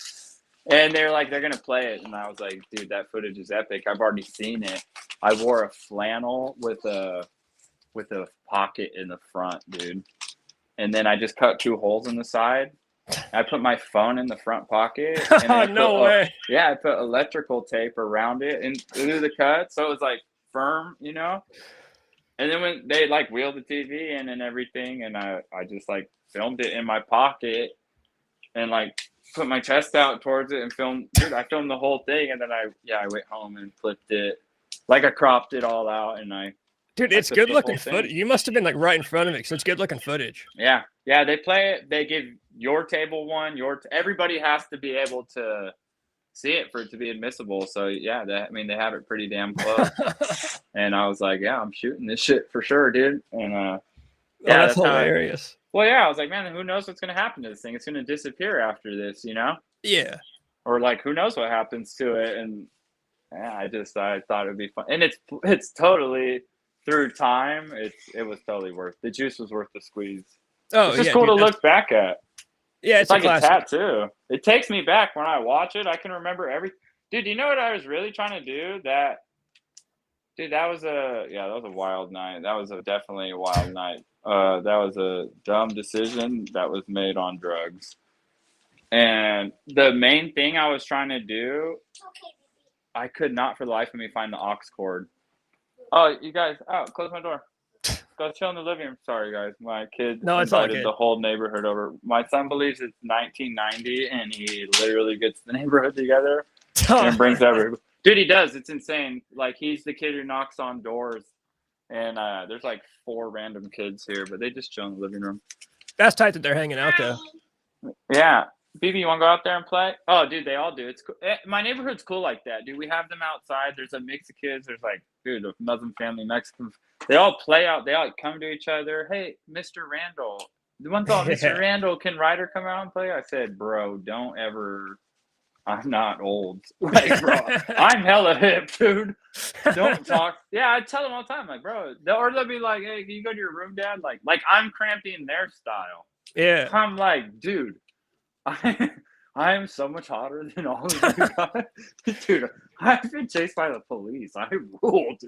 Speaker 2: And they're like, they're going to play it. And I was like, dude, that footage is epic. I've already seen it. I wore a flannel with a pocket in the front, dude. And then I just cut 2 holes in the side. I put my phone in the front pocket. And
Speaker 1: No way.
Speaker 2: Yeah, I put electrical tape around it and through the cut. So it was like firm, you know? And then when they like wheeled the TV in and everything, and I just like filmed it in my pocket and like put my chest out towards it and filmed. Dude, I filmed the whole thing, and then I went home and flipped it, like I cropped it all out, and
Speaker 1: Dude, it's good looking footage. You must have been like right in front of me, so it's good looking footage.
Speaker 2: Yeah, they play it. They give your table one. Everybody has to be able to see it for it to be admissible. So yeah, they have it pretty damn close. And I was like, yeah, I'm shooting this shit for sure, dude. And yeah,
Speaker 1: that's hilarious.
Speaker 2: Well, yeah, I was like, man, who knows what's gonna happen to this thing? It's gonna disappear after this, you know?
Speaker 1: Yeah.
Speaker 2: Or like, who knows what happens to it? And yeah, I thought it'd be fun. And it's totally through time. It was totally worth. The juice was worth the squeeze.
Speaker 1: Oh,
Speaker 2: it's just cool to look back at.
Speaker 1: Yeah,
Speaker 2: it's like a tattoo. It takes me back when I watch it. I can remember everything. Dude, you know what I was really trying to do? That was a wild night. That was definitely a wild night. That was a dumb decision that was made on drugs. And the main thing I was trying to do, I could not for the life of me find the aux cord. Oh, you guys, close my door. Go chill in the living room. Sorry, guys. My kid invited the whole neighborhood over. My son believes it's 1990, and he literally gets the neighborhood together and brings everybody. Dude, he does. It's insane. Like, he's the kid who knocks on doors, and there's like 4 random kids here, but they just chill in the living room.
Speaker 1: That's tight that they're hanging out, though.
Speaker 2: Yeah. BB, you want to go out there and play? Oh, dude, they all do. It's cool. My neighborhood's cool like that, dude. We have them outside. There's a mix of kids. There's like, dude, a Muslim family, Mexican. They all play out. They all come to each other. Hey, Mr. Randall. The one thought, Mr. Randall, can Ryder come out and play? I said, bro, don't ever. I'm not old. Like, bro, I'm hella hip, dude. Don't talk. Yeah, I tell them all the time, like, bro. They'll be like, hey, can you go to your room, Dad? Like I'm cramping their style.
Speaker 1: Yeah.
Speaker 2: I'm like, dude. I am so much hotter than all of you guys. Dude, I've been chased by the police. I ruled.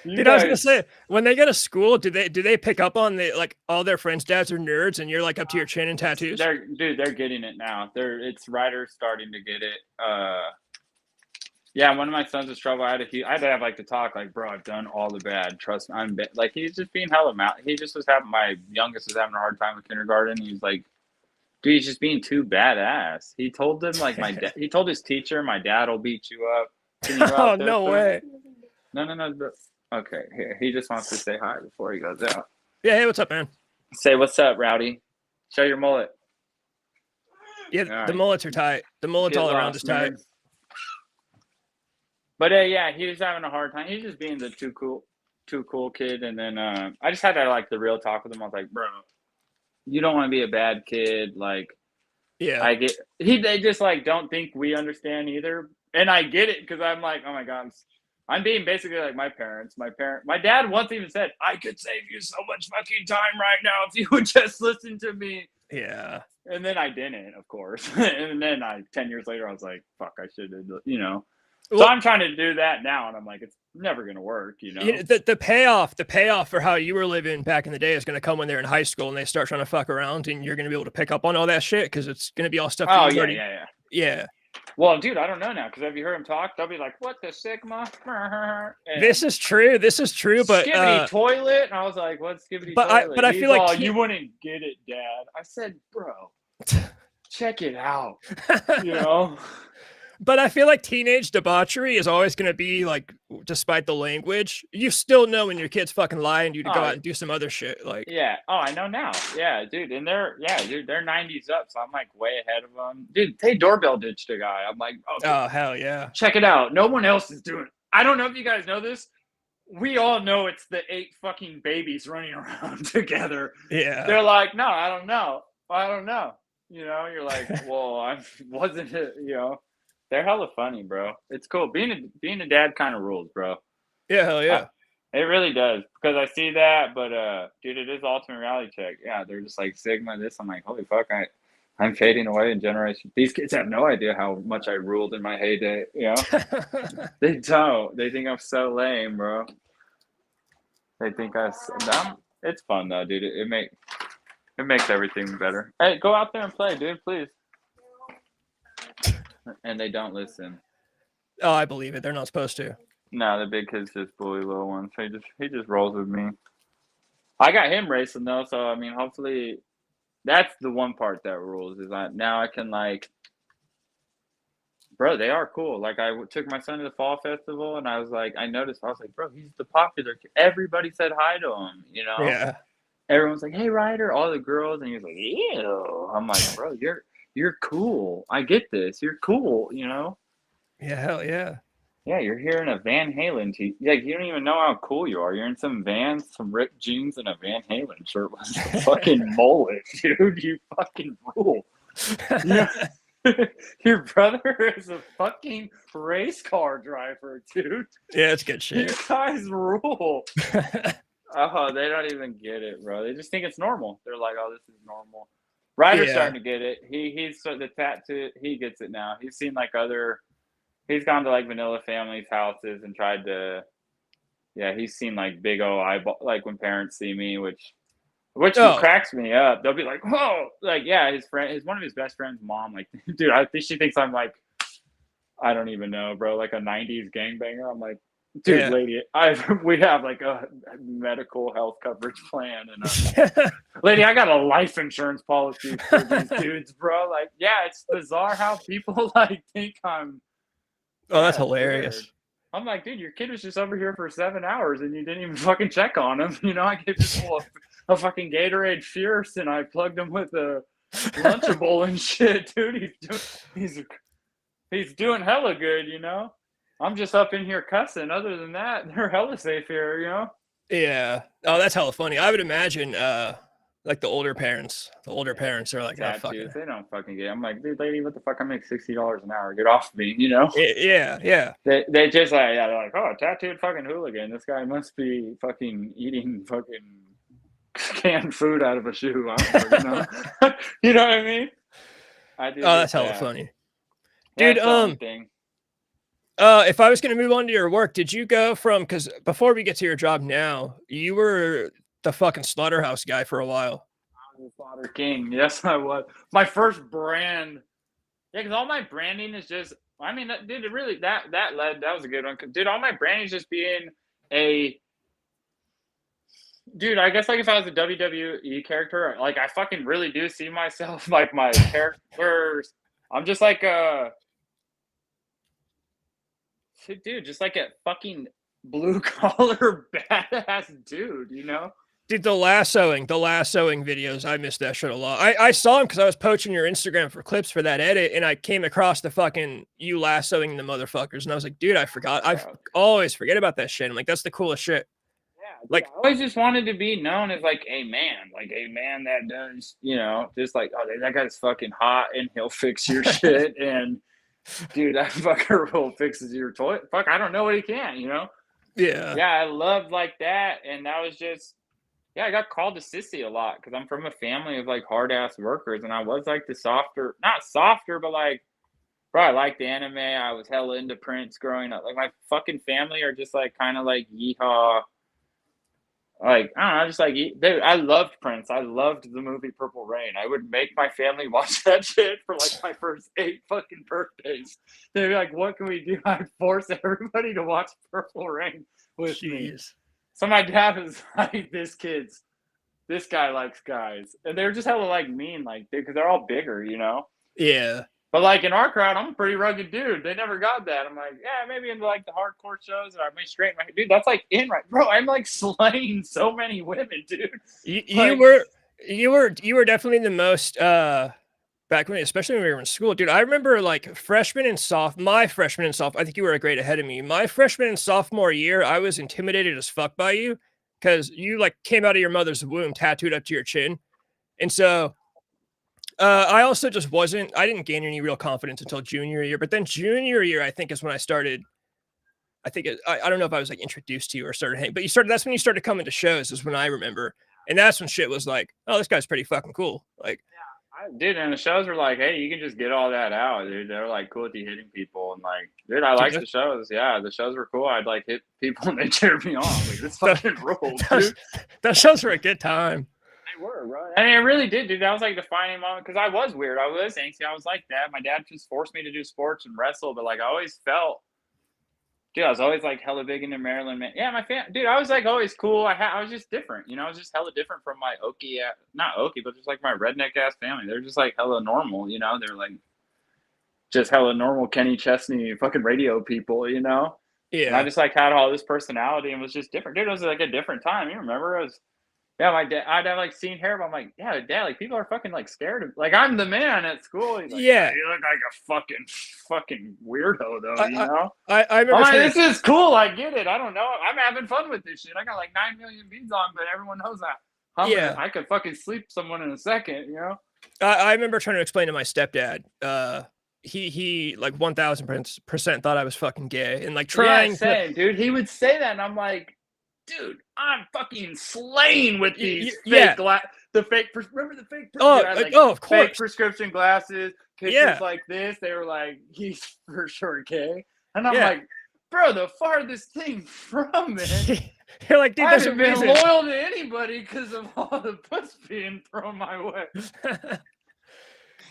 Speaker 1: Dude, I was gonna say, when they go to school, do they pick up on like all their friends' dads are nerds and you're like up to your chin in tattoos?
Speaker 2: They're getting it now. It's Ryder starting to get it. Yeah, one of my sons was trouble. I had to have like to talk like, bro, I've done all the bad. Trust me, I'm like, he's just being hella mad. He just was having, my youngest was having a hard time with kindergarten. He's like, dude, he's just being too badass. He told them like he told his teacher, my dad will beat you up. Can you go out there,
Speaker 1: no way.
Speaker 2: No. Okay, here. He just wants to say hi before he goes out.
Speaker 1: Yeah, hey, what's up, man?
Speaker 2: Say what's up, Rowdy. Show your mullet.
Speaker 1: Yeah, the mullets are tight. The mullets all around is tight.
Speaker 2: But yeah, he was having a hard time. He's just being the too cool kid. And then I just had to like the real talk with him. I was like, bro, you don't want to be a bad kid. Like,
Speaker 1: yeah,
Speaker 2: I get they just like don't think we understand either. And I get it because I'm like, oh my God, I'm being basically like my parents. My dad once even said, I could save you so much fucking time right now if you would just listen to me.
Speaker 1: Yeah.
Speaker 2: And then I didn't, of course. And then 10 years later, I was like, fuck, I should have, you know. Well, so I'm trying to do that now, and I'm like, it's never going to work, you know.
Speaker 1: The payoff for how you were living back in the day is going to come when they're in high school and they start trying to fuck around, and you're going to be able to pick up on all that shit because it's going to be all stuff.
Speaker 2: Oh yeah.
Speaker 1: Yeah.
Speaker 2: Well, dude, I don't know now because have you heard him talk? They'll be like, "What the Sigma?" And
Speaker 1: this is true, but
Speaker 2: Skibbity toilet. And I was like, "What's Skibbity toilet?"
Speaker 1: But I feel like
Speaker 2: you wouldn't get it, Dad. I said, "Bro, check it out," you know.
Speaker 1: But I feel like teenage debauchery is always going to be like, despite the language, you still know when your kid's fucking lying to you to go out and do some other shit. Like,
Speaker 2: yeah. Oh, I know now. Yeah, dude. And they're 90s up. So I'm like way ahead of them. Dude, they doorbell ditched a guy. I'm like,
Speaker 1: oh, hell yeah.
Speaker 2: Check it out. No one else is doing it. I don't know if you guys know this. We all know it's the 8 fucking babies running around together.
Speaker 1: Yeah.
Speaker 2: They're like, no, I don't know. You know, you're like, well, I wasn't it, you know. they're hella funny, bro. It's cool. Being a dad kind of rules, bro.
Speaker 1: Yeah, hell
Speaker 2: I,
Speaker 1: yeah.
Speaker 2: it really does because I see that, but dude, it is the ultimate reality check. Yeah, they're just like Sigma this. I'm like, holy fuck, I'm fading away in generation. These kids have no idea how much I ruled in my heyday. You know, they don't. They think I'm so lame, bro. They think it's fun though, dude. It makes everything better. Hey, go out there and play, dude, please. And they don't listen.
Speaker 1: Oh, I believe it. They're not supposed to.
Speaker 2: No, the big kids just bully little ones. So he just rolls with me. I got him racing though, so I mean, hopefully, that's the one part that rules. Is now I can like, bro, they are cool. Like I took my son to the fall festival, and I was like, I was like, bro, he's the popular kid. Everybody said hi to him. You know,
Speaker 1: Yeah.
Speaker 2: everyone's like, hey, Ryder, all the girls, and he was like, ew. I'm like, bro, you're cool. I get this. You're cool. You know.
Speaker 1: Yeah, hell yeah.
Speaker 2: Yeah, you're here in a Van Halen tee. Like, you don't even know how cool you are. You're in some Vans, some ripped jeans, and a Van Halen shirt with a fucking mullet, dude. You fucking rule. Yeah. Your brother is a fucking race car driver, dude.
Speaker 1: Yeah, it's good shit.
Speaker 2: You guys rule. Oh, they don't even get it, bro. They just think it's normal. They're like, oh, this is normal. Ryder's starting to get it. He's the tattoo. He gets it now. He's seen like he's gone to like vanilla families' houses and tried to, yeah, he's seen like big old eyeball, like when parents see me, which cracks me up. They'll be like, whoa, like, yeah, one of his best friend's mom, like, dude, I think she thinks I'm like, I don't even know, bro, like a 90s gangbanger. I'm like, dude, yeah. Lady, we have like a medical health coverage plan, and lady, I got a life insurance policy for these dudes, bro. Like, yeah, it's bizarre how people like think I'm.
Speaker 1: Oh, that's hilarious.
Speaker 2: Weird. I'm like, dude, your kid was just over here for 7 hours and you didn't even fucking check on him. You know, I gave this fool a fucking Gatorade Fierce and I plugged him with a Lunchable and shit, dude. He's doing hella good, you know. I'm just up in here cussing. Other than that, they're hella safe here, you know.
Speaker 1: Yeah. Oh, that's hella funny. I would imagine, like the older parents are like, oh, fuck it.
Speaker 2: They don't fucking get it. I'm like, dude, lady, what the fuck? I make $60 an hour. Get off me, you know?
Speaker 1: Yeah.
Speaker 2: They just like, yeah, they're like, oh, tattooed fucking hooligan. This guy must be fucking eating fucking canned food out of a shoe. I don't fucking know. You know what I mean?
Speaker 1: That's hella funny. Dude, if I was going to move on to your work, did you go from, because before we get to your job now, you were the fucking slaughterhouse guy for a while.
Speaker 2: I was the Slaughter King. Yes, I was. My first brand. Yeah, because all my branding is just, I mean, dude, it really, that was a good one. Dude, all my branding is just being dude, I guess like if I was a WWE character, like I fucking really do see myself, like my characters. I'm just like dude, just like a fucking blue collar badass dude, you know?
Speaker 1: Dude, the lassoing videos, I missed that shit a lot. I saw him because I was poaching your Instagram for clips for that edit, and I came across the fucking you lassoing the motherfuckers, and I was like, dude, I forgot. I always forget about that shit. I'm like, that's the coolest shit.
Speaker 2: Yeah, dude, like I always just wanted to be known as like a man that does, you know, just like, oh, that guy's fucking hot and he'll fix your shit, and dude, that fucker will fixes your toilet. Fuck, I don't know what he can, you know?
Speaker 1: Yeah.
Speaker 2: Yeah, I loved like that, and that was just. Yeah, I got called a sissy a lot because I'm from a family of like hard ass workers, and I was like the not softer, but like, bro, I liked anime. I was hella into Prince growing up. Like my fucking family are just like kind of like yeehaw. Like I don't know, just like dude, I loved Prince. I loved the movie Purple Rain. I would make my family watch that shit for like my first 8 fucking birthdays. They'd be like, "What can we do?" I'd force everybody to watch Purple Rain with me. So my dad was like, this guy likes guys. And they were just hella like mean, like, because they're all bigger, you know?
Speaker 1: Yeah.
Speaker 2: But like in our crowd, I'm a pretty rugged dude. They never got that. I'm like, yeah, maybe into like the hardcore shows, or I may straighten my dude. That's like bro. I'm like slaying so many women, dude.
Speaker 1: You were definitely the most back when, especially when we were in school, dude. I remember like my freshman and sophomore, I think you were a grade ahead of me. My freshman and sophomore year, I was intimidated as fuck by you because you like came out of your mother's womb tattooed up to your chin. And so I also just wasn't. I didn't gain any real confidence until junior year, but then junior year, I think, is when I started. I think I don't know if I was like introduced to you or started hanging, but you started. That's when you started coming to shows. Is when I remember, and that's when shit was like, oh, this guy's pretty fucking cool. Like,
Speaker 2: Dude, and the shows were like, hey, you can just get all that out, dude. They're like cool with you hitting people, and like, dude, I like
Speaker 1: dude,
Speaker 2: the shows. Yeah, the shows were coal. I'd like hit people and they cheered me on. Like, this
Speaker 1: those,
Speaker 2: fucking rules,
Speaker 1: those,
Speaker 2: dude.
Speaker 1: those shows were a good time.
Speaker 2: They were, bro. I mean, it really did, dude. That was like the defining moment because I was weird. I was angsty. I was like that. My dad just forced me to do sports and wrestle, but like I always felt, dude, I was always like hella big into Maryland, man. Yeah, my fam, dude, I was like always cool. I was just different, you know. I was just hella different from my Okie, not Okie, but just like my redneck ass family. They're just like hella normal, you know. They're like just hella normal Kenny Chesney fucking radio people, you know. And I
Speaker 1: Yeah,
Speaker 2: just like had all this personality and was just different, dude. It was like a different time. You remember? It was, yeah, my dad. I'd have like seen hair, but I'm like, yeah, dad. Like people are fucking like scared of. Like I'm the man at school. He's like,
Speaker 1: yeah.
Speaker 2: yeah, you look like a fucking weirdo, though.
Speaker 1: I
Speaker 2: You
Speaker 1: I
Speaker 2: know.
Speaker 1: I
Speaker 2: I'm
Speaker 1: remember
Speaker 2: like,
Speaker 1: trying
Speaker 2: this is cool. I get it. I don't know. I'm having fun with this shit. I got like 9 million beads on, but everyone knows that.
Speaker 1: yeah.
Speaker 2: I could fucking sleep someone in a second. You know.
Speaker 1: I remember trying to explain to my stepdad. He like 1000% thought I was fucking gay, and like
Speaker 2: Yeah,
Speaker 1: trying to.
Speaker 2: same, dude. He would say that, and I'm like, dude, I'm fucking slaying with these
Speaker 1: Yeah.
Speaker 2: remember the fake,
Speaker 1: Oh,
Speaker 2: dude, I had like
Speaker 1: oh, of
Speaker 2: fake
Speaker 1: course.
Speaker 2: prescription glasses, pictures
Speaker 1: Yeah,
Speaker 2: like this. They were like, he's for sure gay. And I'm
Speaker 1: yeah.
Speaker 2: like, bro, the farthest thing from it.
Speaker 1: You're like, dude,
Speaker 2: I
Speaker 1: there's a
Speaker 2: haven't been
Speaker 1: reason.
Speaker 2: loyal to anybody because of all the puss being thrown my way.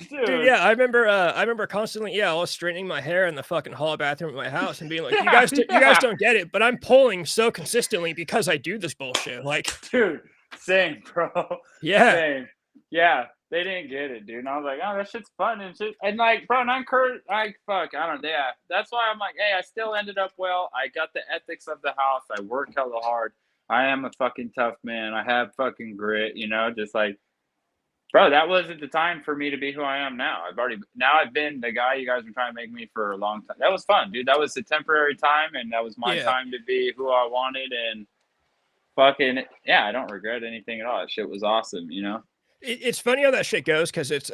Speaker 1: Dude,
Speaker 2: Dude.
Speaker 1: yeah, I remember constantly, yeah, I was straightening my hair in the fucking hall bathroom at my house and being like,
Speaker 2: Yeah,
Speaker 1: you guys
Speaker 2: yeah.
Speaker 1: don't get it, but I'm pulling so consistently because I do this bullshit." Like,
Speaker 2: Dude, same, bro.
Speaker 1: yeah.
Speaker 2: Same. Yeah, they didn't get it, dude. And I was like, oh, that shit's fun and shit. And like, bro, and I'm like, fuck, I don't, yeah. That's why I'm like, hey, I still ended up well. I got the ethics of the house. I work hella hard. I am a fucking tough man. I have fucking grit, you know, just like, bro, that wasn't the time for me to be who I am now. I've been the guy you guys been trying to make me for a long time. That was fun, dude. That was a temporary time, and that was my
Speaker 1: Yeah.
Speaker 2: time to be who I wanted. And fucking, yeah, I don't regret anything at all. That shit was awesome, you know?
Speaker 1: It's funny how that shit goes because it's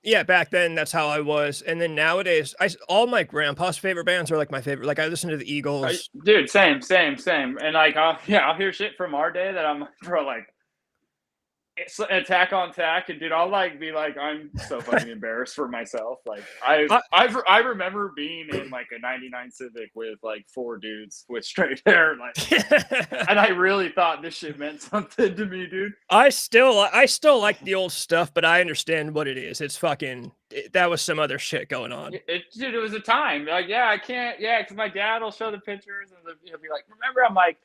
Speaker 1: yeah, back then that's how I was, and then nowadays all my grandpa's favorite bands are like my favorite. Like I listen to the Eagles.
Speaker 2: Dude, same. And like, I'll hear shit from our day that I'm like, bro, like, it's Attack on Tack, and dude, I'll like be like, I'm so fucking embarrassed for myself. Like, I remember being in like a '99 Civic with like 4 dudes with straight hair, like, and I really thought this shit meant something to me, dude.
Speaker 1: I still like the old stuff, but I understand what it is. It's fucking that was some other shit going on.
Speaker 2: Dude, it was a time. Like, yeah, I can't, yeah, because my dad will show the pictures and he'll be like, remember? I'm like,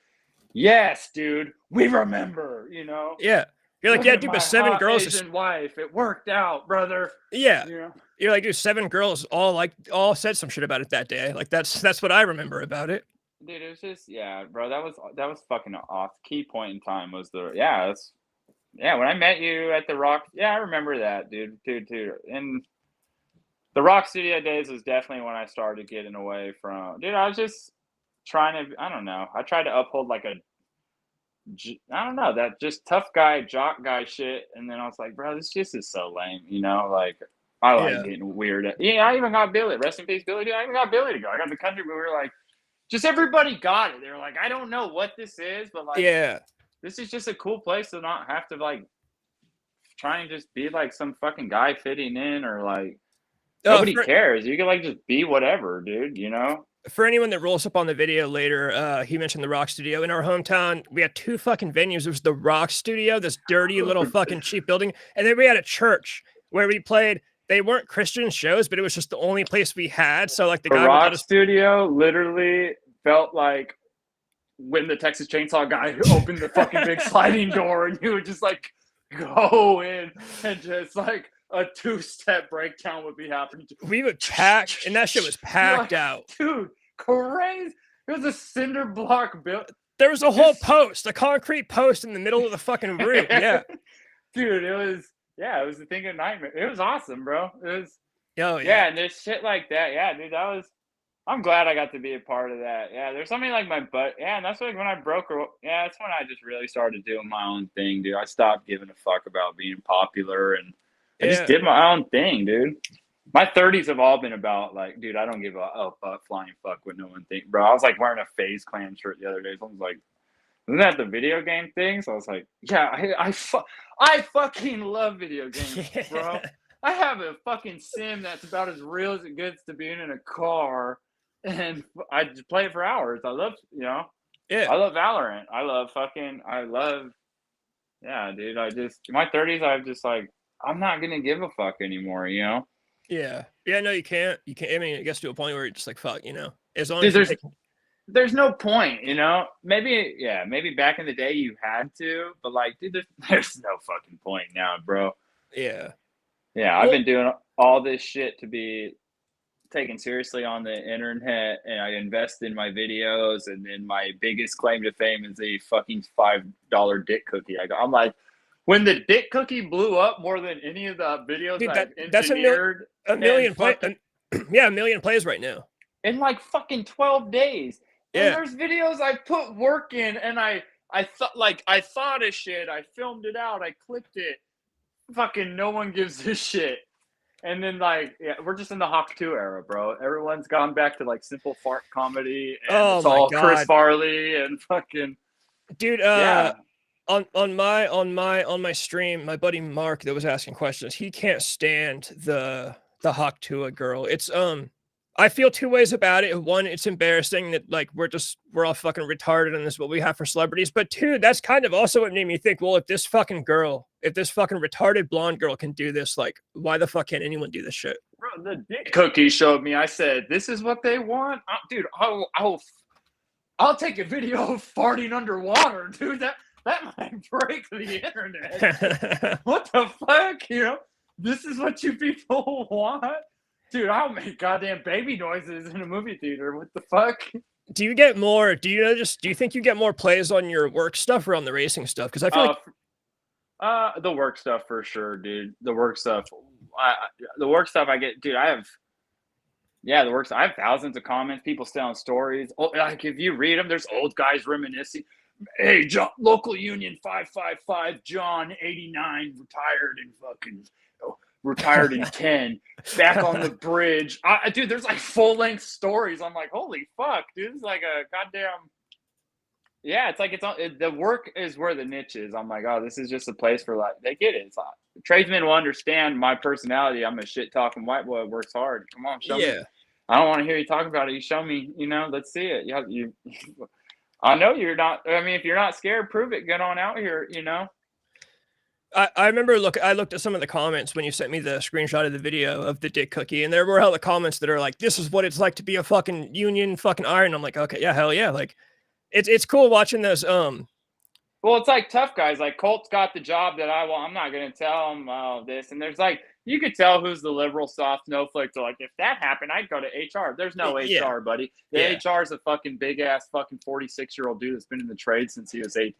Speaker 2: yes, dude, we remember, you know.
Speaker 1: Yeah. You're like,
Speaker 2: Look
Speaker 1: yeah,
Speaker 2: at
Speaker 1: dude,
Speaker 2: my
Speaker 1: but 7
Speaker 2: hot
Speaker 1: girls
Speaker 2: Asian wife. It worked out, brother.
Speaker 1: yeah.
Speaker 2: You know?
Speaker 1: You're like, dude, 7 girls all said some shit about it that day. Like that's what I remember about it.
Speaker 2: Dude, it was just, yeah, bro. That was fucking off. Key point in time was when I met you at the Rock. Yeah, I remember that, dude. And the Rock Studio days was definitely when I started getting away from. Dude, I was just trying to. I don't know. I tried to uphold like I don't know, that just tough guy, jock guy shit. And then I was like, bro, this just is so lame, you know? Like, I like
Speaker 1: Yeah.
Speaker 2: getting weird. Yeah, I even got Billy. Rest in peace, Billy. Dude, I even got Billy to go. I got the country, but we were like, just everybody got it. They were like, I don't know what this is, but like,
Speaker 1: Yeah.
Speaker 2: this is just a cool place to not have to like try and just be like some fucking guy fitting in or like nobody cares. You can like just be whatever, dude, you know?
Speaker 1: For anyone that rolls up on the video later, he mentioned the Rock Studio. In our hometown, we had 2 fucking venues. There was the Rock Studio, this dirty little fucking cheap building, and then we had a church where we played. They weren't Christian shows, but it was just the only place we had. So like the guy would let
Speaker 2: Rock
Speaker 1: us.
Speaker 2: Studio literally felt like when the Texas Chainsaw guy opened the fucking big sliding door, and you would just like go in and just like a 2-step breakdown would be happening.
Speaker 1: We would pack, and that shit was packed out.
Speaker 2: Dude, crazy. It was a cinder block built.
Speaker 1: There was a whole post, a concrete post in the middle of the fucking room. Yeah.
Speaker 2: Dude, it was a thing of nightmare. It was awesome, bro. It was.
Speaker 1: Oh,
Speaker 2: yeah, and there's shit like that. Yeah, dude, I'm glad I got to be a part of that. Yeah, there's something like my butt. Yeah, and that's like when I broke. Yeah, that's when I just really started doing my own thing, dude. I stopped giving a fuck about being popular and I just did my own thing, dude. My 30s have all been about like, dude, I don't give a flying fuck what no one thinks, bro. I was like wearing a FaZe Clan shirt the other day. Someone was like, isn't that the video game thing? So I was like, yeah, I fucking love video games, bro. I have a fucking sim that's about as real as it gets to being in a car, and I just play it for hours. I love, I love Valorant. Yeah, dude. In my 30s, I'm just like, I'm not gonna give a fuck anymore,
Speaker 1: Yeah. Yeah, no, you can't. You can't. I mean, it gets to a point where you're just like, fuck, as long
Speaker 2: Dude,
Speaker 1: as
Speaker 2: there's no point, maybe back in the day you had to, but like, dude, there's no fucking point now, bro.
Speaker 1: Yeah.
Speaker 2: I've been doing all this shit to be taken seriously on the internet, and I invest in my videos, and then my biggest claim to fame is a fucking $5 dick cookie. I'm like, when the dick cookie blew up more than any of the videos I've engineered,
Speaker 1: a million plays right now
Speaker 2: in like fucking 12 days.
Speaker 1: Yeah.
Speaker 2: And there's videos I put work in, and I thought of shit. I filmed it out. I clipped it. Fucking no one gives a shit. And then we're just in the Hawk 2 era, bro. Everyone's gone back to like simple fart comedy, and it's all Chris Farley and fucking
Speaker 1: dude. On my stream, my buddy Mark that was asking questions, he can't stand the Hawk 2 girl. It's I feel two ways about it. One, it's embarrassing that like we're all fucking retarded and this is what we have for celebrities. But two, that's kind of also what made me think, well, if this fucking retarded blonde girl can do this, like why the fuck can't anyone do this shit?
Speaker 2: Bro, the dick cookie showed me. I said, this is what they want, dude. I'll take a video of farting underwater, dude. That might break the internet. What the fuck, This is what you people want. Dude, I'll make goddamn baby noises in a movie theater. What the fuck?
Speaker 1: Do you get more? Do you think you get more plays on your work stuff or on the racing stuff? Because I feel
Speaker 2: like the work stuff for sure, dude. The work stuff I get, dude. I have thousands of comments. People stay on stories. Oh, like if you read them, there's old guys reminiscing. Hey, John, local union 555, John 89, retired in 10, back on the bridge. Dude, there's like full-length stories. I'm like, holy fuck, dude. It's like a goddamn, it's like the work is where the niche is. I'm like, oh, this is just a place for like, they get it. It's like, tradesmen will understand my personality. I'm a shit-talking white boy who works hard. Come on, show me. I don't want to hear you talk about it. You show me, let's see it. I know you're not, I mean, if you're not scared, prove it. Get on out here,
Speaker 1: I remember I looked at some of the comments when you sent me the screenshot of the video of the dick cookie, and there were all the comments that are like, this is what it's like to be a fucking union fucking iron. I'm like, okay, yeah, hell yeah. Like it's cool watching those.
Speaker 2: Well, it's like tough guys. Like Colt's got the job that I want. I'm not going to tell him this. And there's like, you could tell who's the liberal soft snowflake. So like, if that happened, I'd go to HR. There's no HR, buddy. The HR is a fucking big ass fucking 46-year-old dude that's been in the trade since he was 8.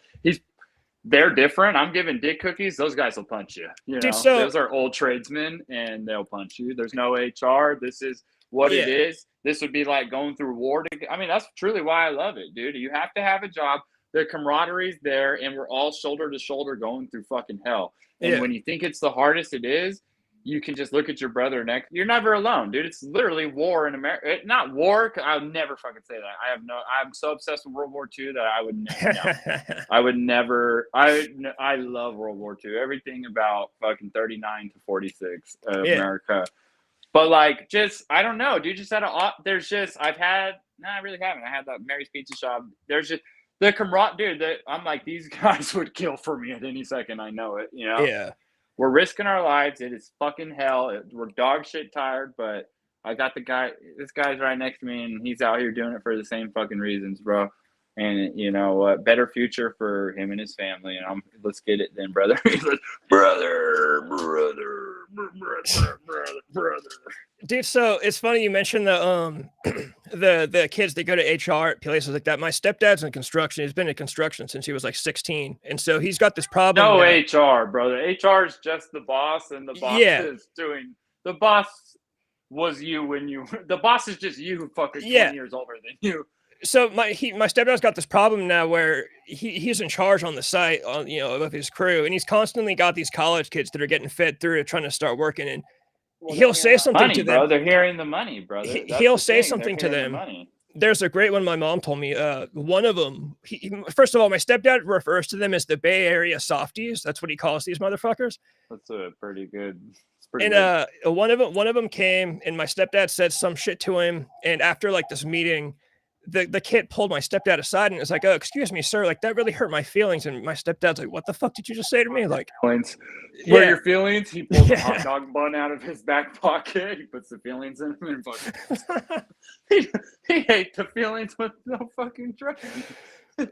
Speaker 2: They're different. I'm giving dick cookies. Those guys will punch you. Dude, those are old tradesmen, and they'll punch you. There's no HR. This is what it is. This would be like going through war. I mean, that's truly why I love it, dude. You have to have a job. The camaraderie's there, and we're all shoulder to shoulder going through fucking hell. And when you think it's the hardest it is, you can just look at your brother next. You're never alone, dude. It's literally war in America. Not war. I'll never fucking say that. I'm so obsessed with World War II that I would never. No. I would never. I love World War II. Everything about fucking 39 to 46 America. But like, I don't know, dude. I really haven't. I had that Mary's Pizza Shop. There's just the camaraderie, dude. I'm like, these guys would kill for me at any second. I know it.
Speaker 1: Yeah.
Speaker 2: We're risking our lives. It is fucking hell. We're dog shit tired, but I got this guy's right next to me, and he's out here doing it for the same fucking reasons, bro. And you know what? Better future for him and his family. And let's get it then, brother. brother.
Speaker 1: Dude, so it's funny you mentioned the kids that go to HR at places like that. My stepdad's in construction. He's been in construction since he was like 16, and so he's got this problem.
Speaker 2: No HR, brother. HR is just the boss, and the boss is doing. The boss was you when you. The boss is just you, fucking 20 years older than you.
Speaker 1: So my stepdad's got this problem now where he's in charge on the site on of his crew, and he's constantly got these college kids that are getting fed through trying to start working, and
Speaker 2: Well, they're
Speaker 1: he'll
Speaker 2: hearing
Speaker 1: say
Speaker 2: the
Speaker 1: something
Speaker 2: money,
Speaker 1: to them.
Speaker 2: bro. They're hearing the money, brother. That's
Speaker 1: He'll
Speaker 2: the
Speaker 1: say
Speaker 2: thing. They're
Speaker 1: something to
Speaker 2: hearing the
Speaker 1: them.
Speaker 2: money.
Speaker 1: There's a great one my mom told me. One of them, first of all, my stepdad refers to them as the Bay Area softies. That's what he calls these motherfuckers.
Speaker 2: That's a pretty good. It's pretty
Speaker 1: And
Speaker 2: good.
Speaker 1: one of them came, and my stepdad said some shit to him. And after like this meeting, the kid pulled my stepdad aside and was like, "Oh, excuse me, sir. Like that really hurt my feelings." And my stepdad's like, "What the fuck did you just say to me?" Like,
Speaker 2: Feelings. Where
Speaker 1: yeah,
Speaker 2: your feelings? He pulls a
Speaker 1: yeah.
Speaker 2: hot dog bun out of his back pocket. He puts the feelings in him and fucking. he ate the feelings with no fucking trust.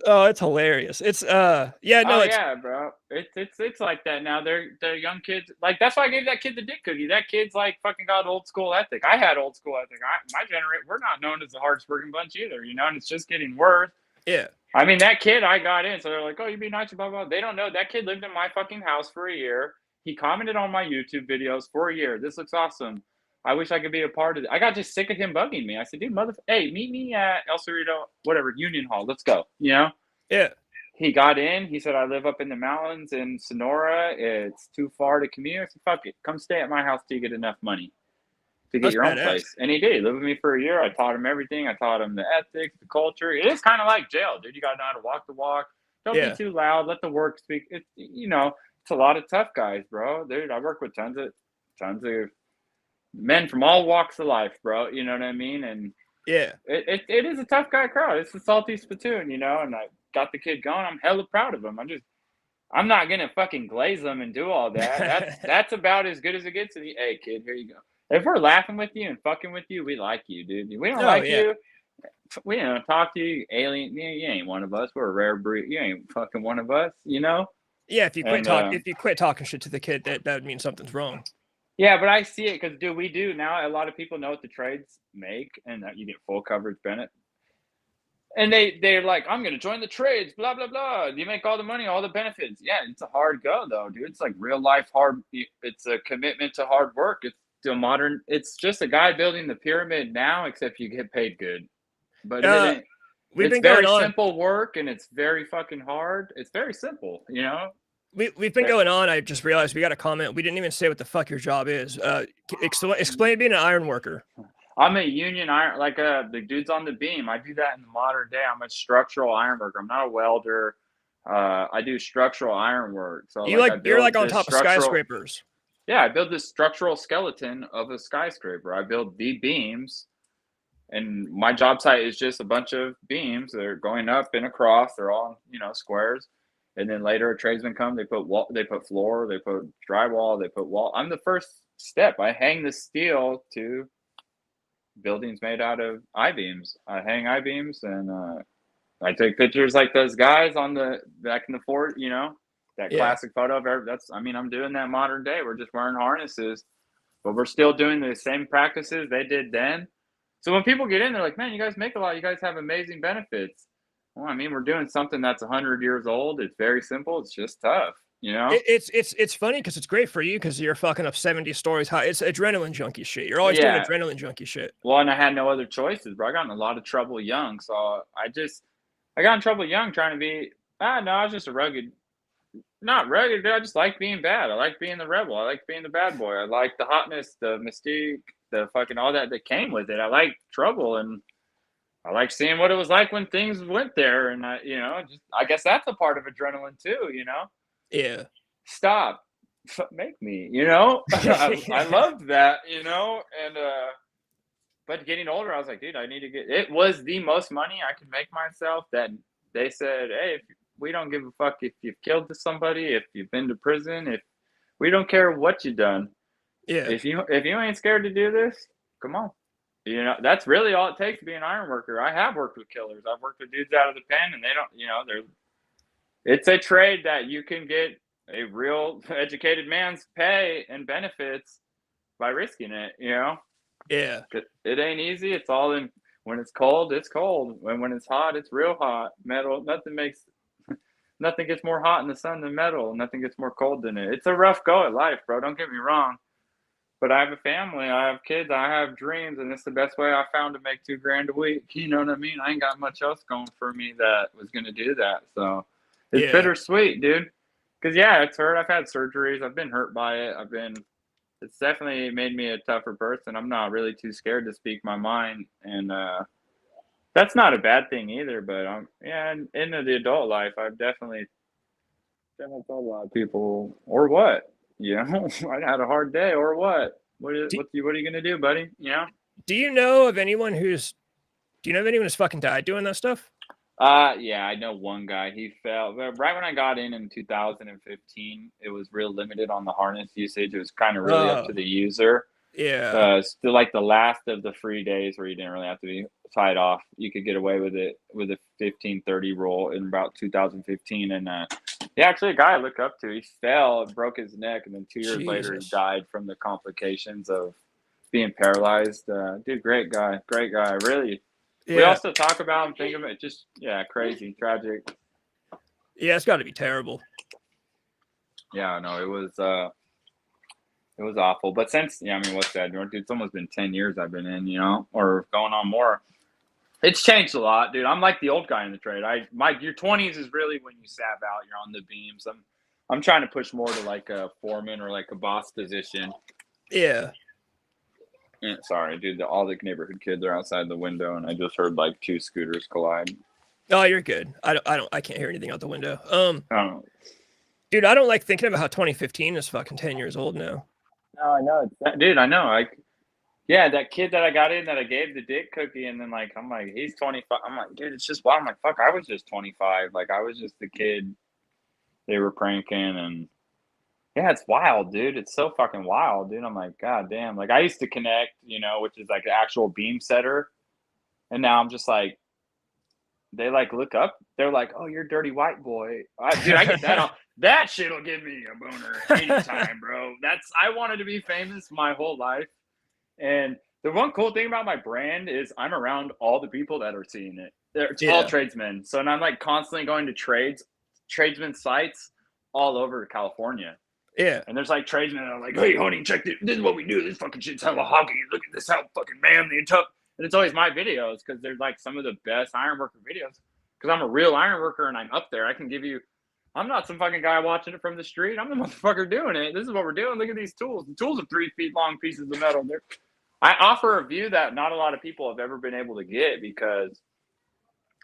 Speaker 1: Oh, it's hilarious. It's yeah, no,
Speaker 2: Oh
Speaker 1: it's
Speaker 2: yeah, bro. It's like that now. They're young kids. Like that's why I gave that kid the dick cookie. That kid's like fucking got old school ethic. I had old school ethic. My generation, we're not known as the hardest working bunch either, and it's just getting worse.
Speaker 1: yeah.
Speaker 2: I mean, that kid I got in, so they're like, "Oh, you be nice, blah blah." They don't know that kid lived in my fucking house for a year. He commented on my YouTube videos for a year. This looks awesome. I wish I could be a part of it. I got just sick of him bugging me. I said, "Dude, hey, meet me at El Cerrito, whatever, Union Hall. Let's go."
Speaker 1: Yeah.
Speaker 2: He got in. He said, "I live up in the mountains in Sonora. It's too far to commute." I said, "Fuck it. Come stay at my house till you get enough money to get
Speaker 1: That's
Speaker 2: your own
Speaker 1: badass.
Speaker 2: place." And he did. He lived with me for a year. I taught him everything. I taught him the ethics, the culture. It is kind of like jail, dude. You got to know how to walk the walk. Don't be
Speaker 1: Yeah.
Speaker 2: too loud. Let the work speak. It's a lot of tough guys, bro. Dude, I work with tons of men from all walks of life, bro. You know what I mean? And
Speaker 1: Yeah.
Speaker 2: it is a tough guy crowd. It's a salty spittoon, and I got the kid going. I'm hella proud of him. I'm not gonna fucking glaze them and do all that. That's about as good as it gets. Hey kid, here you go. If we're laughing with you and fucking with you, we like you, dude. If we don't
Speaker 1: Oh
Speaker 2: like
Speaker 1: yeah.
Speaker 2: you, we don't talk to you, alien. You ain't one of us. We're a rare breed. You ain't fucking one of us,
Speaker 1: Yeah,
Speaker 2: And
Speaker 1: if you quit talking shit to the kid, that would mean something's wrong.
Speaker 2: yeah, but I see it because, dude, we do now. A lot of people know what the trades make, and that you get full coverage benefit. And they're like, "I'm gonna join the trades, blah blah blah. You make all the money, all the benefits." Yeah, it's a hard go though, dude. It's like real life hard. It's a commitment to hard work. It's still modern. It's just a guy building the pyramid now, except you get paid good. But it
Speaker 1: Uh,
Speaker 2: ain't.
Speaker 1: we've
Speaker 2: It's
Speaker 1: been going
Speaker 2: very
Speaker 1: on.
Speaker 2: simple work, and it's very fucking hard. It's very simple.
Speaker 1: We've been going on. I just realized we got a comment. We didn't even say what the fuck your job is. Explain being an iron worker.
Speaker 2: I'm a union iron, like the dudes on the beam. I do that in the modern day. I'm a structural iron worker. I'm not a welder. I do structural iron work. So
Speaker 1: You're like on top of skyscrapers.
Speaker 2: Yeah, I build this structural skeleton of a skyscraper. I build the beams, and my job site is just a bunch of beams. They're going up and across. They're all squares. And then later a tradesman come. They put wall. They put floor. They put drywall. They put wall. I'm the first step. I hang the steel to buildings made out of I-beams. I hang I-beams, and I take pictures like those guys on the back in the fort. That
Speaker 1: Yeah.
Speaker 2: classic photo of I'm doing that modern day. We're just wearing harnesses, but we're still doing the same practices they did then. So when people get in, they're like, "Man, you guys make a lot. You guys have amazing benefits." Well, we're doing something that's 100 years old. It's very simple. It's just tough.
Speaker 1: It's funny because it's great for you because you're fucking up 70 stories high. It's adrenaline junkie shit. You're always doing
Speaker 2: Yeah.
Speaker 1: adrenaline junkie shit.
Speaker 2: Well, and I had no other choices, bro. I got in a lot of trouble young, so I got in trouble young trying to be. No, I was just a rugged, not rugged, dude. I just like being bad. I like being the rebel. I like being the bad boy. I like the hotness, the mystique, the fucking all that came with it. I like trouble, and I like seeing what it was like when things went there. And I guess that's a part of adrenaline too.
Speaker 1: Yeah.
Speaker 2: Stop, make me. I loved that. And but getting older, I was like, dude, I need to get. It was the most money I could make myself. That they said, "Hey, we don't give a fuck if you've killed somebody, if you've been to prison, if we don't care what you've done.
Speaker 1: Yeah.
Speaker 2: If you ain't scared to do this, come on." That's really all it takes to be an iron worker. I have worked with killers. I've worked with dudes out of the pen, and they don't. It's a trade that you can get a real educated man's pay and benefits by risking it.
Speaker 1: Yeah.
Speaker 2: It ain't easy. It's all in. When it's cold, it's cold. When it's hot, it's real hot. Metal, nothing gets more hot in the sun than metal. Nothing gets more cold than it. It's a rough go at life, bro. Don't get me wrong. but I have a family, I have kids, I have dreams, and it's the best way I found to make $2 grand a week. You know what I mean? I ain't got much else going for me that was gonna do that. So it's
Speaker 1: Yeah.
Speaker 2: bittersweet, dude. Cause yeah, it's hurt. I've had surgeries. I've been hurt by it. It's definitely made me a tougher person. I'm not really too scared to speak my mind, and that's not a bad thing either. But yeah, into the adult life, I've definitely told a lot of people, or what, you know, I had a hard day, or what.
Speaker 1: Do,
Speaker 2: What are you gonna do, buddy? You know?
Speaker 1: do you know of anyone who's do you know of anyone who's fucking died doing that stuff?
Speaker 2: Yeah, I know one guy. He fell right when I got in 2015. It was real limited on the harness usage. It was kind of really up
Speaker 1: Oh,
Speaker 2: to the user.
Speaker 1: yeah.
Speaker 2: Still like the last of the free days where you didn't really have to be tied off. You could get away with it with a 15:30 rule in about 2015. And yeah, actually, a guy I look up to, he fell and broke his neck, and then 2 years later, he
Speaker 1: Jesus.
Speaker 2: died from the complications of being paralyzed. Dude, great guy, great guy. Really, we
Speaker 1: Yeah.
Speaker 2: also talk about and think of it. Just yeah, crazy, tragic.
Speaker 1: Yeah, it's got to be terrible.
Speaker 2: Yeah, no, it was awful. But since yeah, I mean, what's that? Dude, it's almost been 10 years I've been in, you know, or going on more. It's changed a lot, dude. I'm like the old guy in the trade. Your 20s is really when you sap out. You're on the beams. I'm trying to push more to like a foreman or like a boss position.
Speaker 1: Yeah.
Speaker 2: Yeah, sorry, dude. All the neighborhood kids are outside the window, and I just heard like 2 scooters collide.
Speaker 1: Oh, you're good. I can't hear anything out the window.
Speaker 2: I don't know.
Speaker 1: Dude, I don't like thinking about how 2015 is fucking 10 years old now.
Speaker 2: No, I know, dude. I know. Like, yeah, that kid that I got in that I gave the dick cookie, and then like I'm like he's 25. I'm like, dude, it's just wild. I'm like, fuck, I was just 25. Like I was just the kid they were pranking, and yeah, it's wild, dude. It's so fucking wild, dude. I'm like, god damn. Like I used to connect, you know, which is like the actual beam setter, and now I'm just like they like look up. They're like, oh, you're a dirty white boy, dude. I get that on. That shit'll give me a boner anytime, bro. I wanted to be famous my whole life. And the one cool thing about my brand is I'm around all the people that are seeing it. It's all
Speaker 1: Yeah.
Speaker 2: tradesmen. So and I'm like constantly going to tradesmen sites all over California.
Speaker 1: Yeah.
Speaker 2: And there's like tradesmen that are like, hey, honey, check this. This is what we do. This fucking shit's hella hockey. Look at this, how fucking manly and tough. And it's always my videos because they're like some of the best ironworker videos. Because I'm a real ironworker and I'm up there. I can give you. I'm not some fucking guy watching it from the street. I'm the motherfucker doing it. This is what we're doing. Look at these tools. The tools are 3 feet long pieces of metal. I offer a view that not a lot of people have ever been able to get because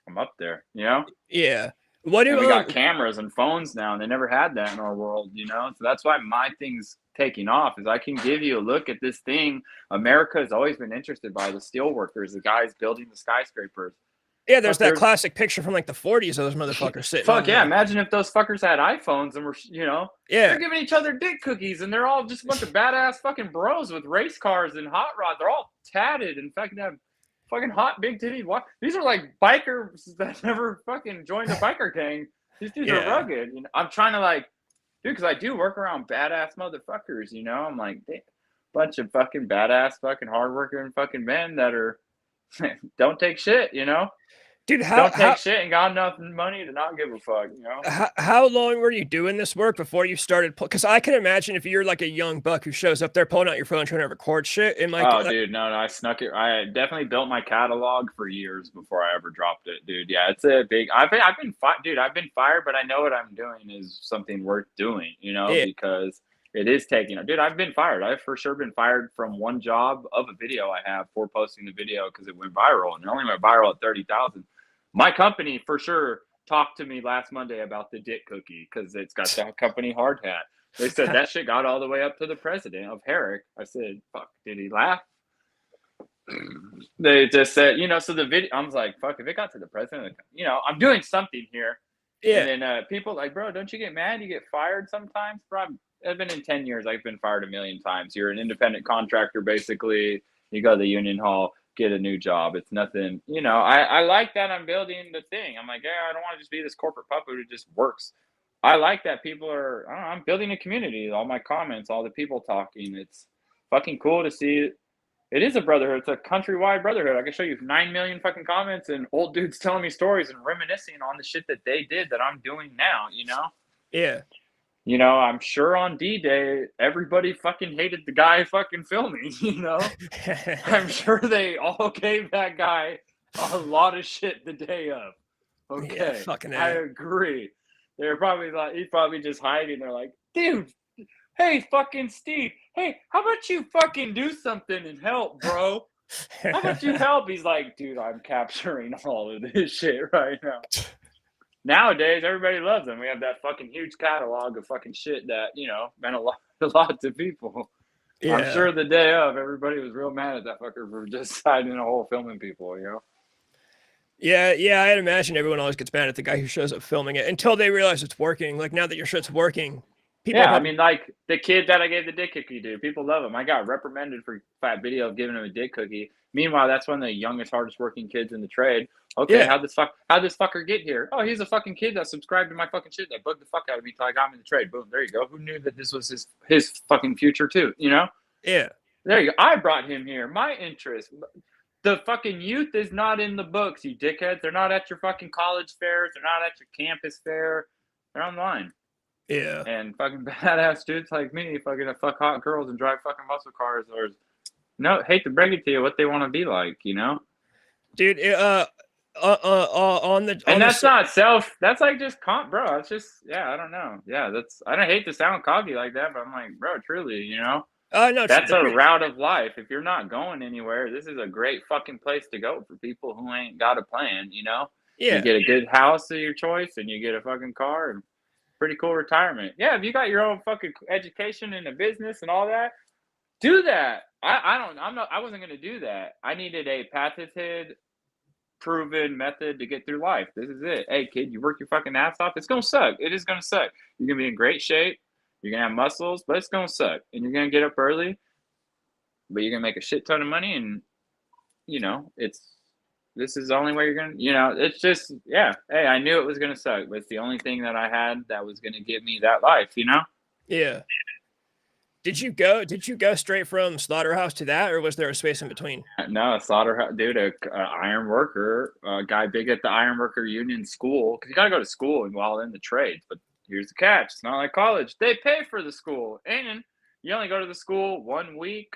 Speaker 2: I'm up there, you know?
Speaker 1: Yeah. What do
Speaker 2: And we got cameras and phones now, and they never had that in our world, you know? So that's why my thing's taking off is I can give you a look at this thing. America has always been interested by the steel workers, the guys building the skyscrapers.
Speaker 1: Yeah, there's that classic picture from like the 40s of those motherfuckers sitting.
Speaker 2: Fuck yeah! Imagine if those fuckers had iPhones and were, you know,
Speaker 1: yeah,
Speaker 2: they're giving each other dick cookies, and they're all just a bunch of badass fucking bros with race cars and hot rods. They're all tatted and fucking have fucking hot big titties. What? These are like bikers that never fucking joined a biker gang. These dudes are rugged. You know, I'm trying to like, dude, because I do work around badass motherfuckers. You know, I'm like, bunch of fucking badass, fucking hardworking fucking men that are don't take shit. You know.
Speaker 1: Dude,
Speaker 2: don't take shit and got enough money to not give a fuck, you know?
Speaker 1: How long were you doing this work before you started? Because I can imagine if you're like a young buck who shows up there pulling out your phone trying to record shit. And like,
Speaker 2: oh, dude, no, I snuck it. I definitely built my catalog for years before I ever dropped it, dude. Yeah, it's a big. I've been fired, but I know what I'm doing is something worth doing, you know, because it is taking. Dude, I've been fired. I've for sure been fired from one job of a video I have for posting the video because it went viral, and it only went viral at 30,000. My company for sure talked to me last Monday about the dick cookie because it's got the company hard hat. They said that shit got all the way up to the president of Herrick. I said, fuck, did he laugh? They just said, you know, so the video, I was like, fuck, if it got to the president, you know, I'm doing something here. Yeah. And then people like, bro, don't you get mad? You get fired sometimes? Bro, I've been in 10 years. I've been fired a million times. You're an independent contractor, basically. You go to the union hall. Get a new job. It's nothing, you know. I like that I'm building the thing. I'm like, yeah, I don't want to just be this corporate puppet who just works. I like that people are, I don't know, I'm building a community. All my comments, all the people talking. It's fucking cool to see. It is a brotherhood. It's a countrywide brotherhood. I can show you 9 million fucking comments and old dudes telling me stories and reminiscing on the shit that they did that I'm doing now, you know?
Speaker 1: Yeah.
Speaker 2: You know, I'm sure on D-Day, everybody fucking hated the guy fucking filming, you know? I'm sure they all gave that guy a lot of shit the day of.
Speaker 1: Yeah,
Speaker 2: Okay,
Speaker 1: fucking
Speaker 2: I
Speaker 1: A.
Speaker 2: agree. They're probably like, he's probably just hiding. They're like, dude, hey, fucking Steve, hey, how about you fucking do something and help, bro? How about you help? He's like, dude, I'm capturing all of this shit right now. Nowadays, everybody loves them. We have that fucking huge catalog of fucking shit that, you know, meant a lot to people. I'm
Speaker 1: Yeah.
Speaker 2: sure the day of, everybody was real mad at that fucker for just hiding a hole filming people, you know?
Speaker 1: Yeah, yeah, I'd imagine everyone always gets mad at the guy who shows up filming it until they realize it's working. Like, now that your shit's working, people are
Speaker 2: Yeah, I
Speaker 1: probably
Speaker 2: mean, like the kid that I gave the dick cookie to, people love him. I got reprimanded for that video of giving him a dick cookie. Meanwhile, that's one of the youngest, hardest working kids in the trade. Okay,
Speaker 1: yeah,
Speaker 2: how'd this fucker get here? Oh, he's a fucking kid that subscribed to my fucking shit that bugged the fuck out of me till I got him in the trade. Boom, there you go. Who knew that this was his fucking future too? You know?
Speaker 1: yeah.
Speaker 2: There you go. I brought him here. My interest. The fucking youth is not in the books, you dickheads. They're not at your fucking college fairs. They're not at your campus fair. They're online.
Speaker 1: Yeah.
Speaker 2: And fucking badass dudes like me fucking fuck hot girls and drive fucking muscle cars, or no, hate to break it to you, what they want to be like, you know?
Speaker 1: Dude, on the
Speaker 2: And that's not self. That's like just bro. It's just I don't know. Yeah, that's I don't hate to sound cocky like that, but I'm like, bro, truly, you know,
Speaker 1: no,
Speaker 2: that's a route of life. If you're not going anywhere, this is a great fucking place to go for people who ain't got a plan. You know,
Speaker 1: yeah,
Speaker 2: you get a good house of your choice, and you get a fucking car and pretty cool retirement. Yeah, if you got your own fucking education and a business and all that, do that. I wasn't gonna do that. I needed a patented, proven method to get through life. This is it. Hey kid, you work your fucking ass off. It's gonna suck. It is gonna suck. You're gonna be in great shape. You're gonna have muscles, but it's gonna suck. And you're gonna get up early, but you're gonna make a shit ton of money. And you know, this is the only way you're gonna. You know, it's just Hey, I knew it was gonna suck, but it's the only thing that I had that was gonna give me that life. You know.
Speaker 1: yeah. Did you go straight from slaughterhouse to that, or was there a space in between?
Speaker 2: No, a slaughterhouse dude, a iron worker, a guy big at the Ironworker Union school, because you got to go to school and while in the trades. But here's the catch: it's not like college; they pay for the school, and you only go to the school 1 week,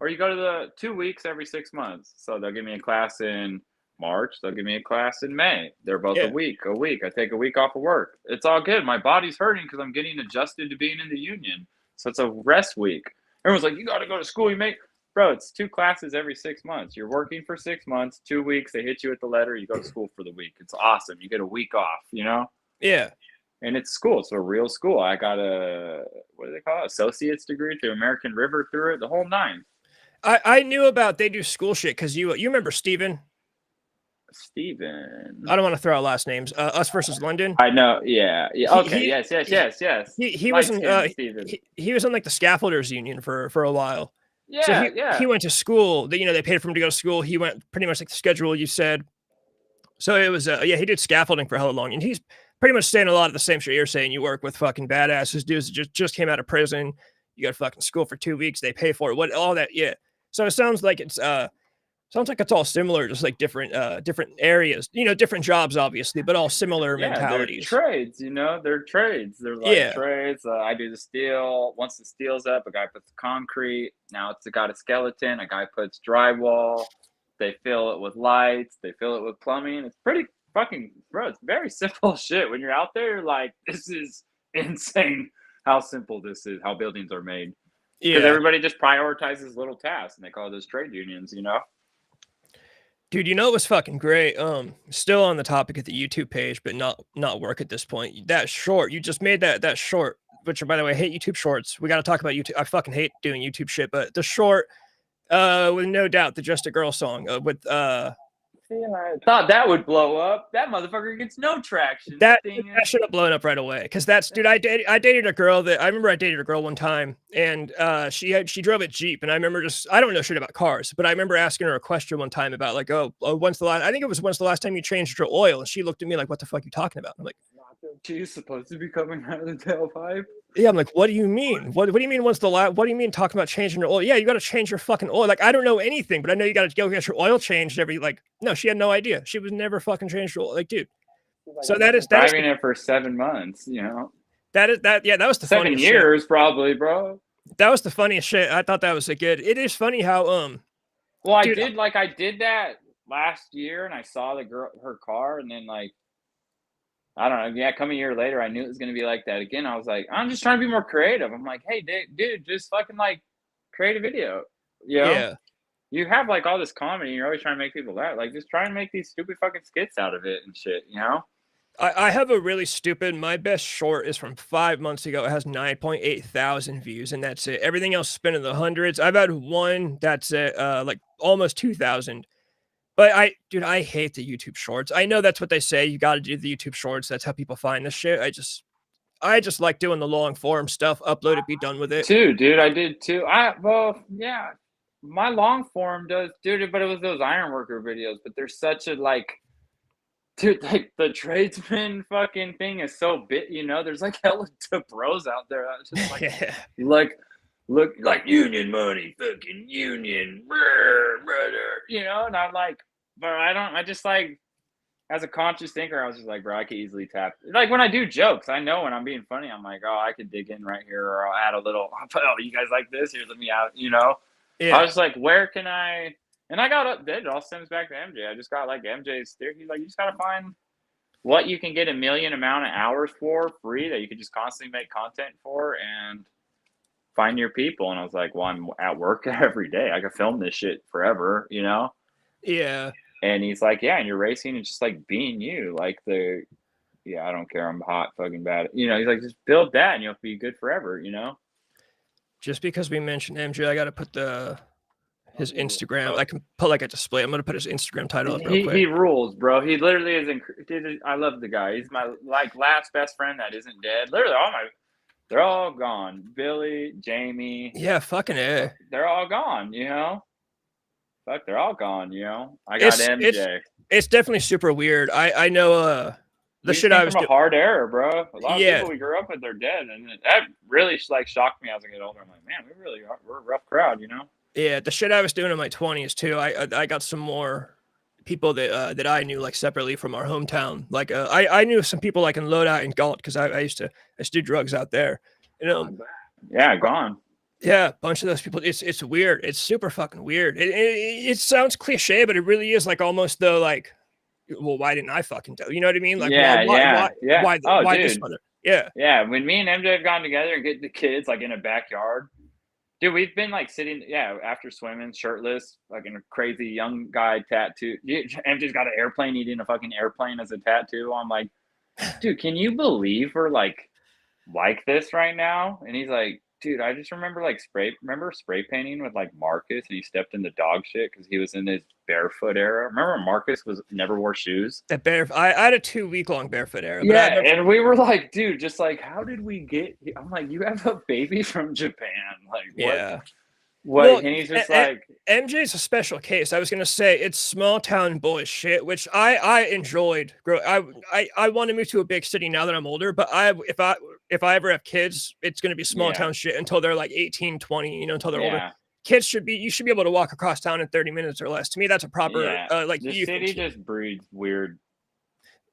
Speaker 2: or you go to the 2 weeks every 6 months. So they'll give me a class in March, they'll give me a class in May. They're both
Speaker 1: Yeah,
Speaker 2: a week. I take a week off of work. It's all good. My body's hurting because I'm getting adjusted to being in the union. So it's a rest week. Everyone's like, you got to go to school. Bro, it's 2 classes every 6 months. You're working for 6 months, 2 weeks. They hit you with the letter. You go to school for the week. It's awesome. You get a week off, you know?
Speaker 1: yeah.
Speaker 2: And it's school. It's a real school. I got what do they call it? Associate's degree through American River through it, the whole nine.
Speaker 1: I knew about they do school shit because you remember Steven?
Speaker 2: Steven.
Speaker 1: I don't want to throw out last names. Us versus London.
Speaker 2: I know. Yeah. Okay.
Speaker 1: He,
Speaker 2: Yes.
Speaker 1: he was in
Speaker 2: Steven.
Speaker 1: he was in like the scaffolders union for a while. So
Speaker 2: Yeah.
Speaker 1: he went to school. They paid for him to go to school. He went pretty much like the schedule you said. So it was he did scaffolding for hella long, and he's pretty much saying a lot of the same shit you're saying. You work with fucking badasses, dudes that just came out of prison. You go to fucking school for 2 weeks. They pay for it. What all that? Yeah. So it sounds like it's all similar, just like different areas. Different jobs obviously, but all similar mentalities.
Speaker 2: They're trades. They're trades. They're like trades. I do the steel. Once the steel's up, a guy puts the concrete. Now it's got a skeleton. A guy puts drywall. They fill it with lights. They fill it with plumbing. It's pretty fucking, bro. It's very simple shit. When you're out there, you're like, this is insane how simple this is, how buildings are made. Because everybody just prioritizes little tasks, and they call those trade unions,
Speaker 1: Dude, it was fucking great. Still on the topic of the YouTube page, but not work at this point. That short, you just made that short, which by the way, I hate YouTube shorts. We got to talk about YouTube. I fucking hate doing YouTube shit, but the short, with no doubt, the Just a Girl song, with
Speaker 2: I thought that would blow up. That motherfucker gets no traction.
Speaker 1: That should have blown up right away. Because dude, I dated a girl I remember I dated a girl one time, and she drove a Jeep, and I remember I don't know shit about cars, but I remember asking her a question one time about like, when's the last time you changed your oil? And she looked at me like, what the fuck are you talking about? I'm like,
Speaker 2: she's supposed to be coming out of the tailpipe.
Speaker 1: Yeah, I'm like, what do you mean? What do you mean? What do you mean talking about changing your oil? Yeah, you got to change your fucking oil. Like, I don't know anything, but I know you got to go get your oil changed no, she had no idea. She was never fucking changed her oil. Like, dude. So that is
Speaker 2: driving it for 7 months,
Speaker 1: That was the
Speaker 2: 7
Speaker 1: funniest
Speaker 2: years probably, bro.
Speaker 1: That was the funniest shit. I thought that was a good. It is funny how
Speaker 2: Well, I
Speaker 1: dude.
Speaker 2: did that last year, and I saw the girl, her car, and then like I don't know. Yeah, come a year later, I knew it was gonna be like that again. I was like, I'm just trying to be more creative. I'm like, hey, dude, just fucking like create a video. You know,
Speaker 1: Yeah,
Speaker 2: you have like all this comedy. You're always trying to make people laugh. Like, just try and make these stupid fucking skits out of it and shit. You know?
Speaker 1: I have a really stupid. My best short is from 5 months ago. It has 9.8 thousand views, and that's it. Everything else spin in the hundreds. I've had one that's like almost 2,000. But dude, I hate the YouTube Shorts. I know that's what they say. You got to do the YouTube Shorts. That's how people find this shit. I just like doing the long form stuff. Upload it, be done with it.
Speaker 2: Too, dude. I did too. Well, yeah. My long form does, dude, but it was those Ironworker videos. But there's such a like, dude, like the tradesman fucking thing is so big. You know, there's like hella bros out there. That's just like,
Speaker 1: Yeah.
Speaker 2: look like union money, fucking union, brother. You know, and I'm like, but I just like, as a conscious thinker, I was just like, bro, I could easily tap. Like when I do jokes, I know when I'm being funny, I'm like, oh, I could dig in right here, or I'll add a little. Oh, you guys like this? Here, let me out. You know, I
Speaker 1: Yeah.
Speaker 2: was like, where can I? And I got updated. It all stems back to MJ. I just got like MJ's theory. He's like, you just gotta find what you can get a million amount of hours for free that you can just constantly make content for, and find your people. And I was like, well, I'm at work every day. I could film this shit forever, you know?
Speaker 1: Yeah.
Speaker 2: And he's like, yeah, and you're racing and just like being you, like I don't care, I'm hot, fucking bad. You know, he's like, just build that and you'll be good forever, you know?
Speaker 1: Just because we mentioned MJ, I got to put his Instagram. I can put like a display. I'm gonna put his Instagram title up real quick.
Speaker 2: He rules, bro. He literally is. Dude, I love the guy. He's my like last best friend that isn't dead. Literally, they're all gone. Billy, Jamie.
Speaker 1: Yeah, fucking A.
Speaker 2: They're all gone. You know. Fuck, they're all gone. You know. I got MJ.
Speaker 1: It's definitely super weird. I know the shit I was
Speaker 2: from a hard era, bro. A lot of
Speaker 1: Yeah.
Speaker 2: people we grew up with, they're dead, and that really like shocked me as I get older. I'm like, man, we're a rough crowd, you know.
Speaker 1: Yeah, the shit I was doing in my 20s too. I got some more people that I knew like separately from our hometown. Like I knew some people like in Lodi and Galt because I used to do drugs out there. You know.
Speaker 2: Yeah, gone.
Speaker 1: Yeah, a bunch of those people. It's weird. It's super fucking weird. It sounds cliche, but it really is like almost though like, well, why didn't I fucking do? You know what I mean? Like,
Speaker 2: yeah.
Speaker 1: Why this mother? Yeah.
Speaker 2: Yeah, when me and MJ have gone together and get the kids like in a backyard, dude, we've been like sitting, after swimming, shirtless, like in a crazy young guy tattoo. MJ's got an airplane, eating a fucking airplane as a tattoo. I'm like, dude, can you believe we're like this right now? And he's like, dude, I just remember like spray painting with like Marcus, and he stepped in the dog shit because he was in his barefoot era. Remember Marcus never wore shoes?
Speaker 1: I had a 2-week-long barefoot era.
Speaker 2: But yeah, and we were like, dude, just like, how did we get? I'm like, you have a baby from Japan, like, what?
Speaker 1: Yeah.
Speaker 2: What? Well, and he's just like,
Speaker 1: MJ's a special case. I was gonna say it's small town boy shit, which I enjoyed. I want to move to a big city now that I'm older, but if I ever have kids, it's gonna be small town shit until they're like 18, 20, you know, until they're older. Kids you should be able to walk across town in 30 minutes or less. To me, that's a proper like
Speaker 2: the city just breeds weird.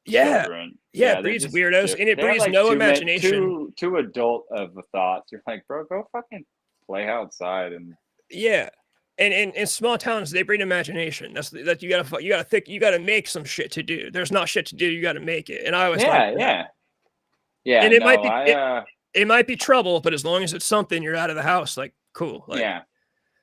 Speaker 1: Children. Yeah, it breeds weirdos, and it breeds like no imagination.
Speaker 2: Too adult of thoughts. You're like, bro, go fucking play outside. And
Speaker 1: yeah, and in small towns they breed imagination. That's you gotta make some shit to do. There's not shit to do. You gotta make it. And I was
Speaker 2: yeah.
Speaker 1: And it might be trouble, but as long as it's something, you're out of the house. Like, cool. Like,
Speaker 2: yeah.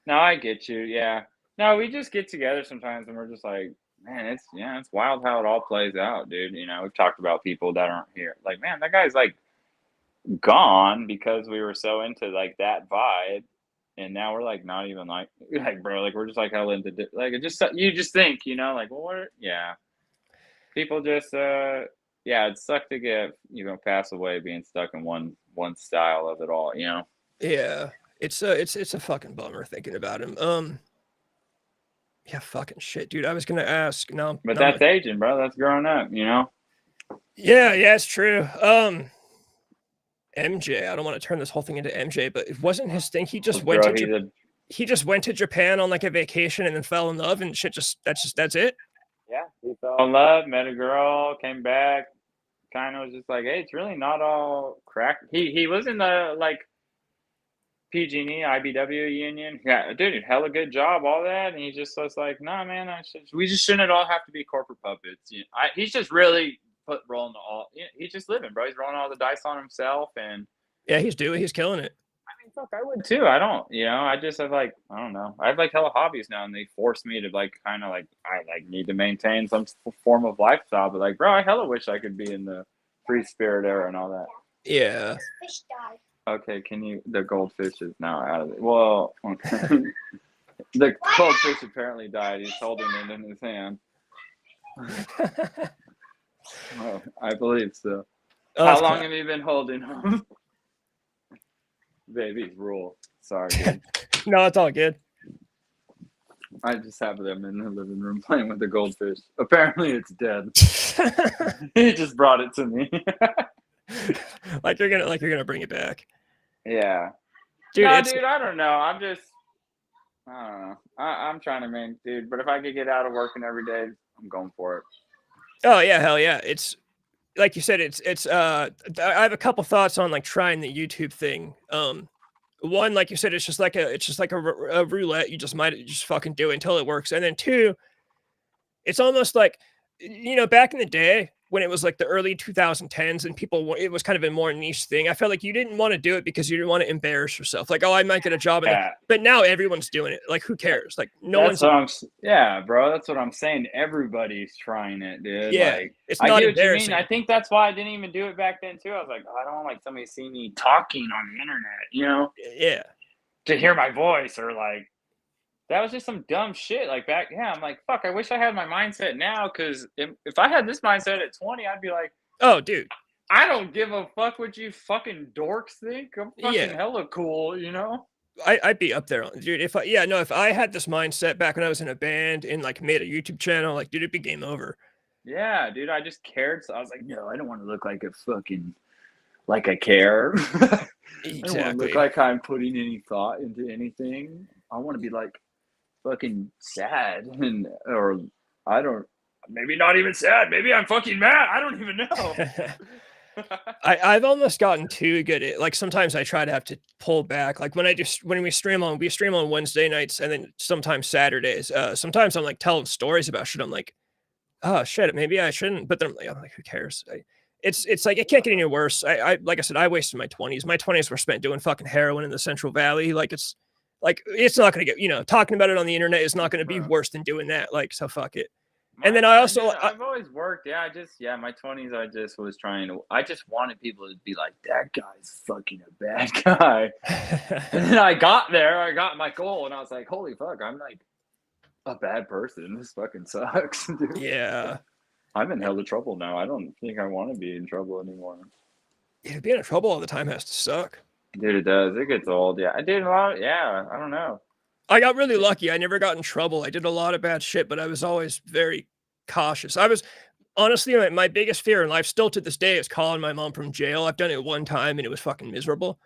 Speaker 2: No, I get you. Yeah. No, we just get together sometimes and we're just like, man, it's wild how it all plays out, dude. You know, we've talked about people that aren't here. Like, man, that guy's like gone because we were so into like that vibe, and now we're like not even like bro, like we're just like hell into like it just you just think, you know, like, well, what? Yeah, people just it sucked to get, you know, pass away being stuck in one style of it all, you know.
Speaker 1: Yeah, it's a fucking bummer thinking about him. Yeah, fucking shit, dude. I was gonna ask. No,
Speaker 2: but that's aging, bro. That's growing up, you know.
Speaker 1: Yeah, it's true. MJ, I don't want to turn this whole thing into MJ, but it wasn't his thing. He just went to Japan on like a vacation and then fell in love and shit. That's it.
Speaker 2: Yeah, he fell in love, met a girl, came back, kind of was just like, hey, it's really not all crack. He was in the like PG&E IBW union. Yeah, dude, hella good job, all that. And he just was like, nah, man, we just shouldn't all have to be corporate puppets. He's just really rolling all. He's just living, bro. He's rolling all the dice on himself, and
Speaker 1: Yeah, he's killing it.
Speaker 2: I mean, fuck, I would too. I don't, I just have like, I don't know. I have like hella hobbies now, and they force me to like kind of like I like need to maintain some form of lifestyle. But like, bro, I hella wish I could be in the free spirit era and all that.
Speaker 1: Yeah.
Speaker 3: Fish died.
Speaker 2: Okay, the goldfish is now out of it. Well, the goldfish apparently died. He's holding it in his hand. Oh, I believe so. How long have you been holding him? Babies rule. Sorry, dude.
Speaker 1: No, it's all good.
Speaker 2: I just have them in the living room playing with the goldfish. Apparently it's dead. He just brought it to me.
Speaker 1: like you're gonna bring it back.
Speaker 2: Yeah.
Speaker 1: Dude,
Speaker 2: dude, I don't know. I don't know. I'm trying to dude, but if I could get out of working every day, I'm going for it.
Speaker 1: Oh yeah, hell yeah. It's like you said, I have a couple thoughts on like trying the YouTube thing. One, like you said, it's just like a roulette. You just might just fucking do it until it works. And then two, it's almost like, back in the day when it was like the early 2010s and it was kind of a more niche thing. I felt like you didn't want to do it because you didn't want to embarrass yourself. Like, oh, I might get a job. But now everyone's doing it. Like, who cares? Like,
Speaker 2: yeah, bro. That's what I'm saying. Everybody's trying it, dude.
Speaker 1: Yeah,
Speaker 2: like,
Speaker 1: it's not
Speaker 2: I get
Speaker 1: embarrassing.
Speaker 2: What you mean. I think that's why I didn't even do it back then too. I was like, I don't want like somebody see me talking on the internet,
Speaker 1: Yeah.
Speaker 2: To hear my voice or like. That was just some dumb shit. Like back, I'm like, fuck. I wish I had my mindset now, because if I had this mindset at 20, I'd be like,
Speaker 1: oh, dude,
Speaker 2: I don't give a fuck what you fucking dorks think. I'm fucking hella cool,
Speaker 1: I'd be up there, dude. If I had this mindset back when I was in a band and like made a YouTube channel, like, dude, it'd be game over.
Speaker 2: Yeah, dude. I just cared, so I was like, no, I don't want to look like a fucking like I care.
Speaker 1: Exactly.
Speaker 2: I don't want to look like I'm putting any thought into anything. I want to be like fucking sad or I don't, maybe not even sad, maybe I'm fucking mad, I don't even know.
Speaker 1: I've almost gotten too good at, like, sometimes I try to have to pull back, like when we stream on Wednesday nights and then sometimes Saturdays. Sometimes I'm like telling stories about shit, I'm like, oh shit, maybe I shouldn't, but then I'm like, who cares? It's like it can't get any worse. I like I said, I wasted my 20s. My 20s were spent doing fucking heroin in the Central Valley. It's not going to get, talking about it on the internet is not going to be worse than doing that. Like, so fuck it. And then I've
Speaker 2: always worked. Yeah, my 20s, I just wanted people to be like, that guy's fucking a bad guy. And then I got my goal, and I was like, holy fuck, I'm like a bad person. This fucking sucks, dude.
Speaker 1: Yeah.
Speaker 2: I'm in hella trouble now. I don't think I want to be in trouble anymore.
Speaker 1: Yeah, being in trouble all the time has to suck.
Speaker 2: Dude, it does. It gets old. Yeah, I did a lot. I don't know.
Speaker 1: I got really lucky. I never got in trouble. I did a lot of bad shit, but I was always very cautious. I was honestly, my biggest fear in life, still to this day, is calling my mom from jail. I've done it one time and it was fucking miserable.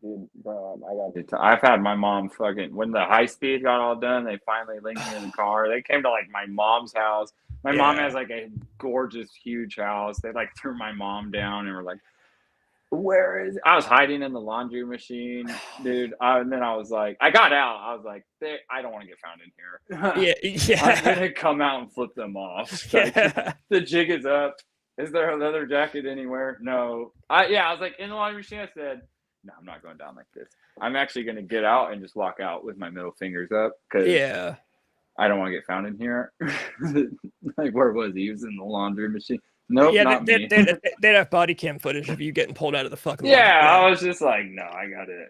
Speaker 2: Dude, bro, I've had my mom fucking, when the high speed got all done, they finally linked me in the car. They came to like my mom's house. My mom has like a gorgeous, huge house. They like threw my mom down and were like, where is it? I was hiding in the laundry machine, dude. And then I was like, I got out. I was like, I don't want to get found in here.
Speaker 1: Yeah.
Speaker 2: I'm gonna come out and flip them off. Like, the jig is up. Is there a leather jacket anywhere? No. I was like in the laundry machine. I said, no, I'm not going down like this. I'm actually gonna get out and just walk out with my middle fingers up, because I don't want to get found in here. Like, where was he? He was in the laundry machine. Nope, not me.
Speaker 1: They'd have body cam footage of you getting pulled out of the fucking.
Speaker 2: Yeah, I was just like, no, I gotta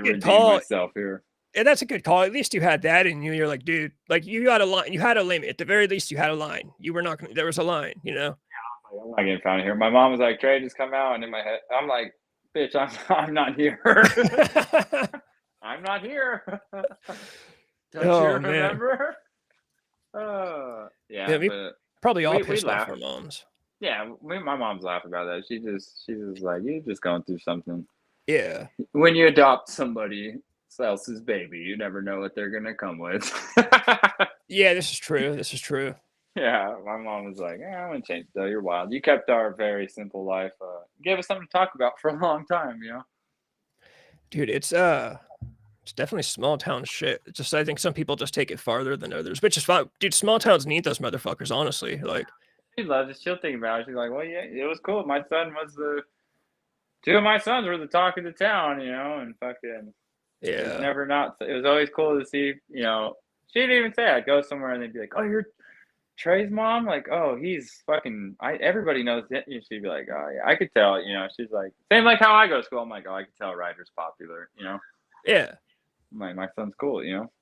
Speaker 2: redeem myself here.
Speaker 1: And that's a good call. At least you had that in you. You're like, dude, like you got a line. You had a limit. At the very least, you had a line. You were not gonna. There was a line.
Speaker 2: Yeah, I'm not getting found here. My mom was like, Trey, just come out. And in my head, I'm like, bitch, I'm not here. I'm not here. Don't you remember? But
Speaker 1: probably all pissed off our moms.
Speaker 2: Yeah, my mom's laugh about that. She was like, you're just going through something.
Speaker 1: Yeah.
Speaker 2: When you adopt somebody else's baby, you never know what they're gonna come with.
Speaker 1: Yeah, this is true.
Speaker 2: Yeah, my mom was like, I'm gonna change though. You're wild. You kept our very simple life. Gave us something to talk about for a long time, you know?
Speaker 1: Dude, it's definitely small town shit. It's just I think some people just take it farther than others, which is fine. Dude, small towns need those motherfuckers, honestly. Like,
Speaker 2: She loves it. She'll think about it. She's like, well, yeah, it was cool. My son was the two of my sons were the talk of the town, you know, and fucking it was
Speaker 1: yeah.
Speaker 2: never not it was always cool to see, you know. She didn't even say I'd go somewhere and they'd be like, oh, you're Trey's mom? Like, oh, he's fucking everybody knows it. And she'd be like, oh yeah, I could tell, you know. She's like, same like how I go to school. I'm like, oh, I could tell Ryder's popular, you know.
Speaker 1: Yeah.
Speaker 2: I'm like, my son's cool, you know.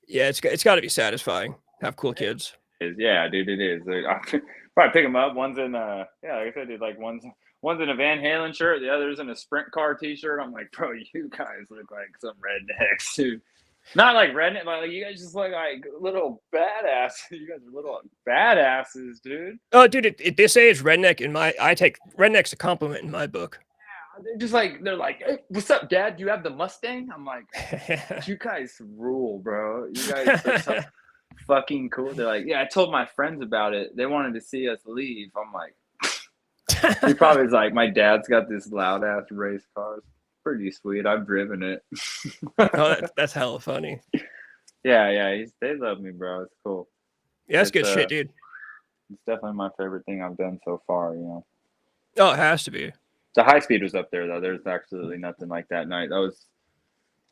Speaker 1: Yeah, it's gotta be satisfying. Have cool kids.
Speaker 2: Yeah, dude, it is. I probably pick them up. One's in yeah, like I said, dude, like one's in a Van Halen shirt, the other's in a sprint car t-shirt. I'm like, bro, you guys look like some rednecks, dude. Not like redneck, but like you guys just look like little badass. You guys are little badasses, dude.
Speaker 1: Oh, dude, at this age, redneck I take redneck's a compliment in my book.
Speaker 2: They're just like they're like, hey, what's up, Dad? Do you have the Mustang? I'm like, you guys rule, bro. You guys are so fucking cool. They're like, yeah, I told my friends about it. They wanted to see us leave. I'm like, he probably was like, my dad's got this loud ass race car. It's pretty sweet. I've driven it.
Speaker 1: Oh, that's hella funny.
Speaker 2: Yeah. They love me, bro. It's cool.
Speaker 1: Yeah, that's good shit, dude.
Speaker 2: It's definitely my favorite thing I've done so far, you know.
Speaker 1: Oh, it has to be.
Speaker 2: The high speed was up there though. There's absolutely nothing like that night. That was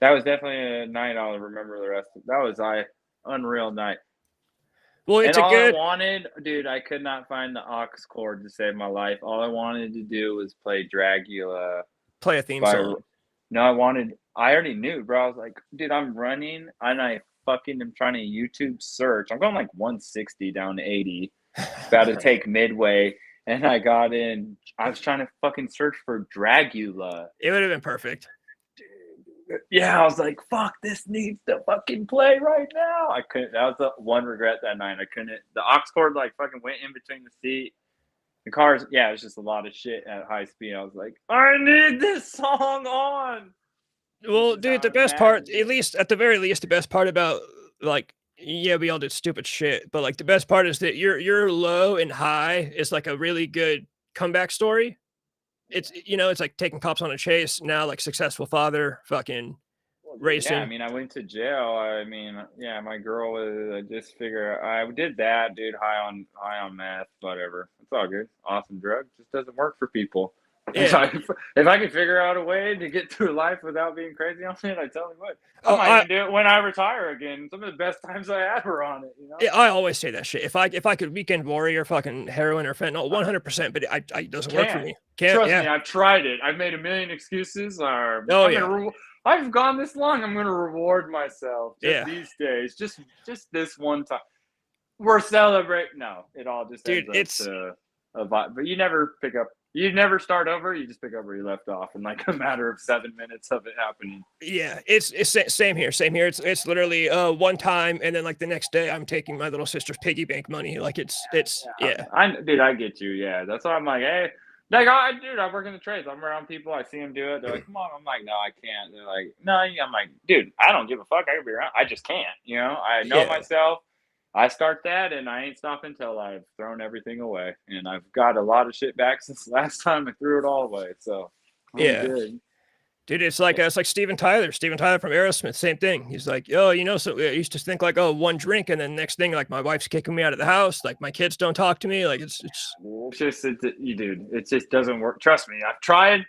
Speaker 2: definitely a night I'll remember the rest of. That was unreal night.
Speaker 1: Well, it's
Speaker 2: and
Speaker 1: a
Speaker 2: all
Speaker 1: good.
Speaker 2: I wanted, dude, I could not find the aux cord to save my life. All I wanted to do was play Dragula.
Speaker 1: Play a theme song.
Speaker 2: No, I already knew, bro. I was like, dude, I'm running and I fucking am trying to YouTube search. I'm going like 160 down to 80. About to take midway. And I got in. I was trying to fucking search for Dragula.
Speaker 1: It would have been perfect.
Speaker 2: Yeah, I was like, fuck, this needs to fucking play right now. I couldn't. That was the one regret that night. I couldn't. The aux cord like fucking went in between the seat. The cars, yeah, it was just a lot of shit at high speed. I was like, I need this song on.
Speaker 1: Well, dude, the best part, at the very least, the best part about like, yeah, we all did stupid shit, but like the best part is that your low and high is like a really good comeback story. It's it's like taking cops on a chase now, like successful father, fucking racing.
Speaker 2: Yeah, I mean, I went to jail. I mean, yeah, my girl was. I just figure I did that, dude. High on meth, whatever. It's all good. Awesome drug, just doesn't work for people.
Speaker 1: Yeah.
Speaker 2: If I could figure out a way to get through life without being crazy on it, I totally would. I might even do it when I retire again. Some of the best times I had were on it. You know.
Speaker 1: Yeah, I always say that shit. If I could weekend warrior fucking heroin or fentanyl, 100%, but it doesn't work for me.
Speaker 2: Trust me, I've tried it. I've made a million excuses. I've gone this long. I'm gonna reward myself these days. Just this one time. We're celebrating. No, it all just ends up to a vibe. But you never pick up. You never start over. You just pick up where you left off in like a matter of 7 minutes of it happening.
Speaker 1: Yeah, it's same here. Same here. It's literally one time, and then like the next day, I'm taking my little sister's piggy bank money. Like it's yeah.
Speaker 2: Dude, I get you. Yeah, that's why I'm like, hey, like dude, I work in the trades. I'm around people. I see them do it. They're like, come on. I'm like, no, I can't. They're like, no. I'm like, dude, I don't give a fuck. I could be around. I just can't. You know, I know myself. I start that, and I ain't stopping until I've thrown everything away. And I've got a lot of shit back since the last time I threw it all away. So I'm good.
Speaker 1: Dude, it's like Steven Tyler from Aerosmith, same thing. He's like, oh, so I used to think like, oh, one drink, and then next thing, like my wife's kicking me out of the house, like my kids don't talk to me, like it's
Speaker 2: just dude, it just doesn't work. Trust me, I've tried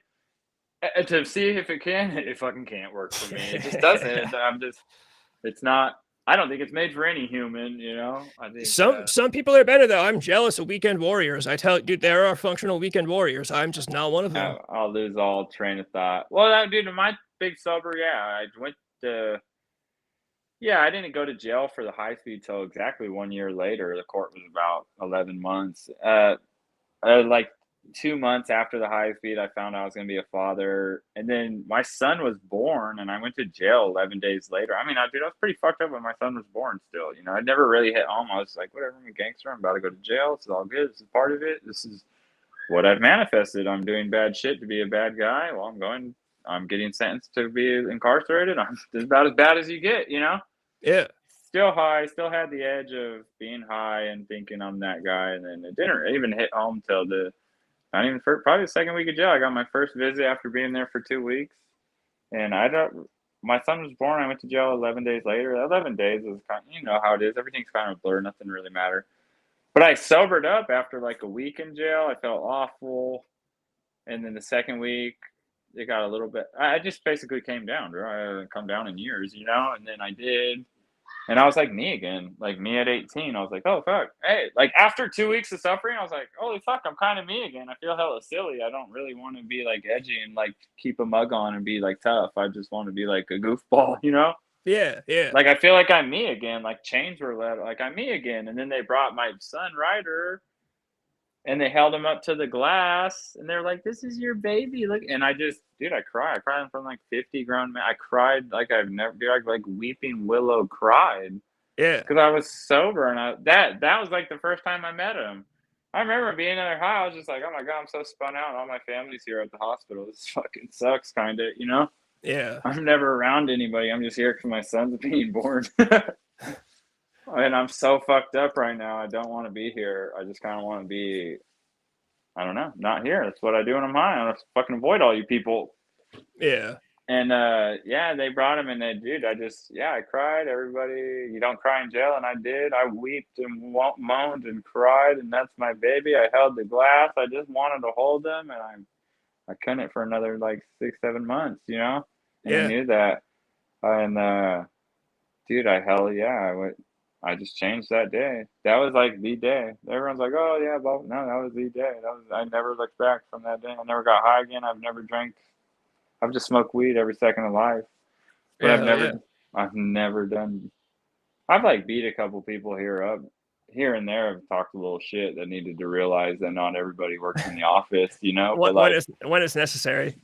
Speaker 2: to see if it can. It fucking can't work for me. It just doesn't. It's not. I don't think it's made for any human, you know. I think
Speaker 1: some people are better though. I'm jealous of weekend warriors. I tell you, dude, there are functional weekend warriors. I'm just not one of them.
Speaker 2: I'll lose all train of thought. Well, dude, in my big sober, I went to. Yeah, I didn't go to jail for the high speed till exactly 1 year later. The court was about 11 months. Like 2 months after the high speed, I found out I was going to be a father. And then my son was born, and I went to jail 11 days later. I mean, dude, I was pretty fucked up when my son was born still. You know, I never really hit home. I was like, whatever, I'm a gangster. I'm about to go to jail. This is all good. This is part of it. This is what I've manifested. I'm doing bad shit to be a bad guy. Well, I'm getting sentenced to be incarcerated. It's about as bad as you get, you know?
Speaker 1: Yeah.
Speaker 2: still high, still had the edge of being high and thinking I'm that guy. And then it didn't even hit home till probably the second week of jail. I got my first visit after being there for 2 weeks. And my son was born. I went to jail 11 days later. 11 days was kind of, you know how it is. Everything's kind of blurred. Nothing really mattered. But I sobered up after like a week in jail. I felt awful. And then the second week, it got a little bit, I just basically came down, bro. I haven't come down in years, you know? And then I did. And I was like me again, like me at 18. I was like, oh, fuck. Hey, like after 2 weeks of suffering, I was like, holy fuck, I'm kind of me again. I feel hella silly. I don't really want to be like edgy and like keep a mug on and be like tough. I just want to be like a goofball, you know?
Speaker 1: Yeah, yeah.
Speaker 2: Like I feel like I'm me again. Like chains were let, like I'm me again. And then they brought my son Ryder and they held him up to the glass and they're like, this is your baby. Look. And I just, dude, I cried in front of like 50 grown men. I cried like I've never, dude, I like weeping willow cried.
Speaker 1: Yeah.
Speaker 2: Because I was sober and that was like the first time I met him. I remember being in their house, I was just like, oh my God, I'm so spun out. All my family's here at the hospital. This fucking sucks, kind of, you know?
Speaker 1: Yeah.
Speaker 2: I'm never around anybody. I'm just here because my son's being born. And I'm so fucked up right now. I don't want to be here. I just kind of want to be, I don't know, not here. That's what I do when I'm high. I want to fucking avoid all you people.
Speaker 1: Yeah.
Speaker 2: And yeah, they brought him and they, dude, I cried. Everybody, you don't cry in jail. And I did. I wept and moaned and cried. And that's my baby. I held the glass. I just wanted to hold him. And I couldn't for another like 6-7 months, you know? And
Speaker 1: Yeah.
Speaker 2: I knew that. And dude, I just changed that day. That was like the day. Everyone's like, oh yeah, but no, that was the day. I never looked back from that day. I never got high again. I've never drank. I've just smoked weed every second of life. But I've never done. I've like beat a couple people here and there. I've talked a little shit that needed to realize that not everybody works in the office, you know. But like
Speaker 1: when it's necessary.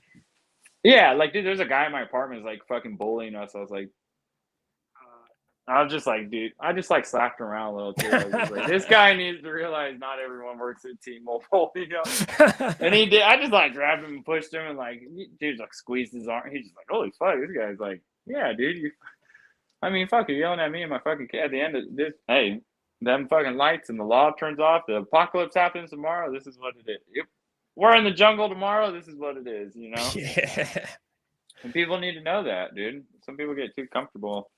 Speaker 2: Yeah, like dude, there's a guy in my apartment is like fucking bullying us. I was just like, dude, I just like slapped him around a little too. I was just like, this guy needs to realize not everyone works at T-Mobile, you know. And he did. I just like grabbed him and pushed him and like, dude, like squeezed his arm. He's just like, holy fuck, this guy's like, yeah, dude. I mean, fuck, you're yelling at me and my fucking kid. At the end of this, hey, them fucking lights and the law turns off. The apocalypse happens tomorrow. This is what it is. If we're in the jungle tomorrow. This is what it is, you know.
Speaker 1: Yeah.
Speaker 2: And people need to know that, dude. Some people get too comfortable.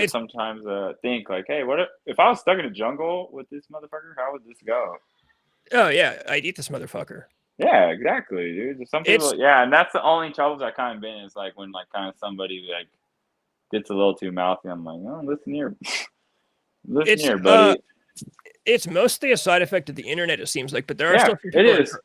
Speaker 2: Sometimes think like, hey, what if I was stuck in a jungle with this motherfucker? How would this go?
Speaker 1: Oh yeah, I'd eat this motherfucker.
Speaker 2: Yeah, exactly, dude. Some people, and that's the only troubles I kind of been in is like when like kind of somebody like gets a little too mouthy. I'm like, oh, listen here, buddy.
Speaker 1: It's mostly a side effect of the internet, it seems like, but there are still people.
Speaker 2: It is.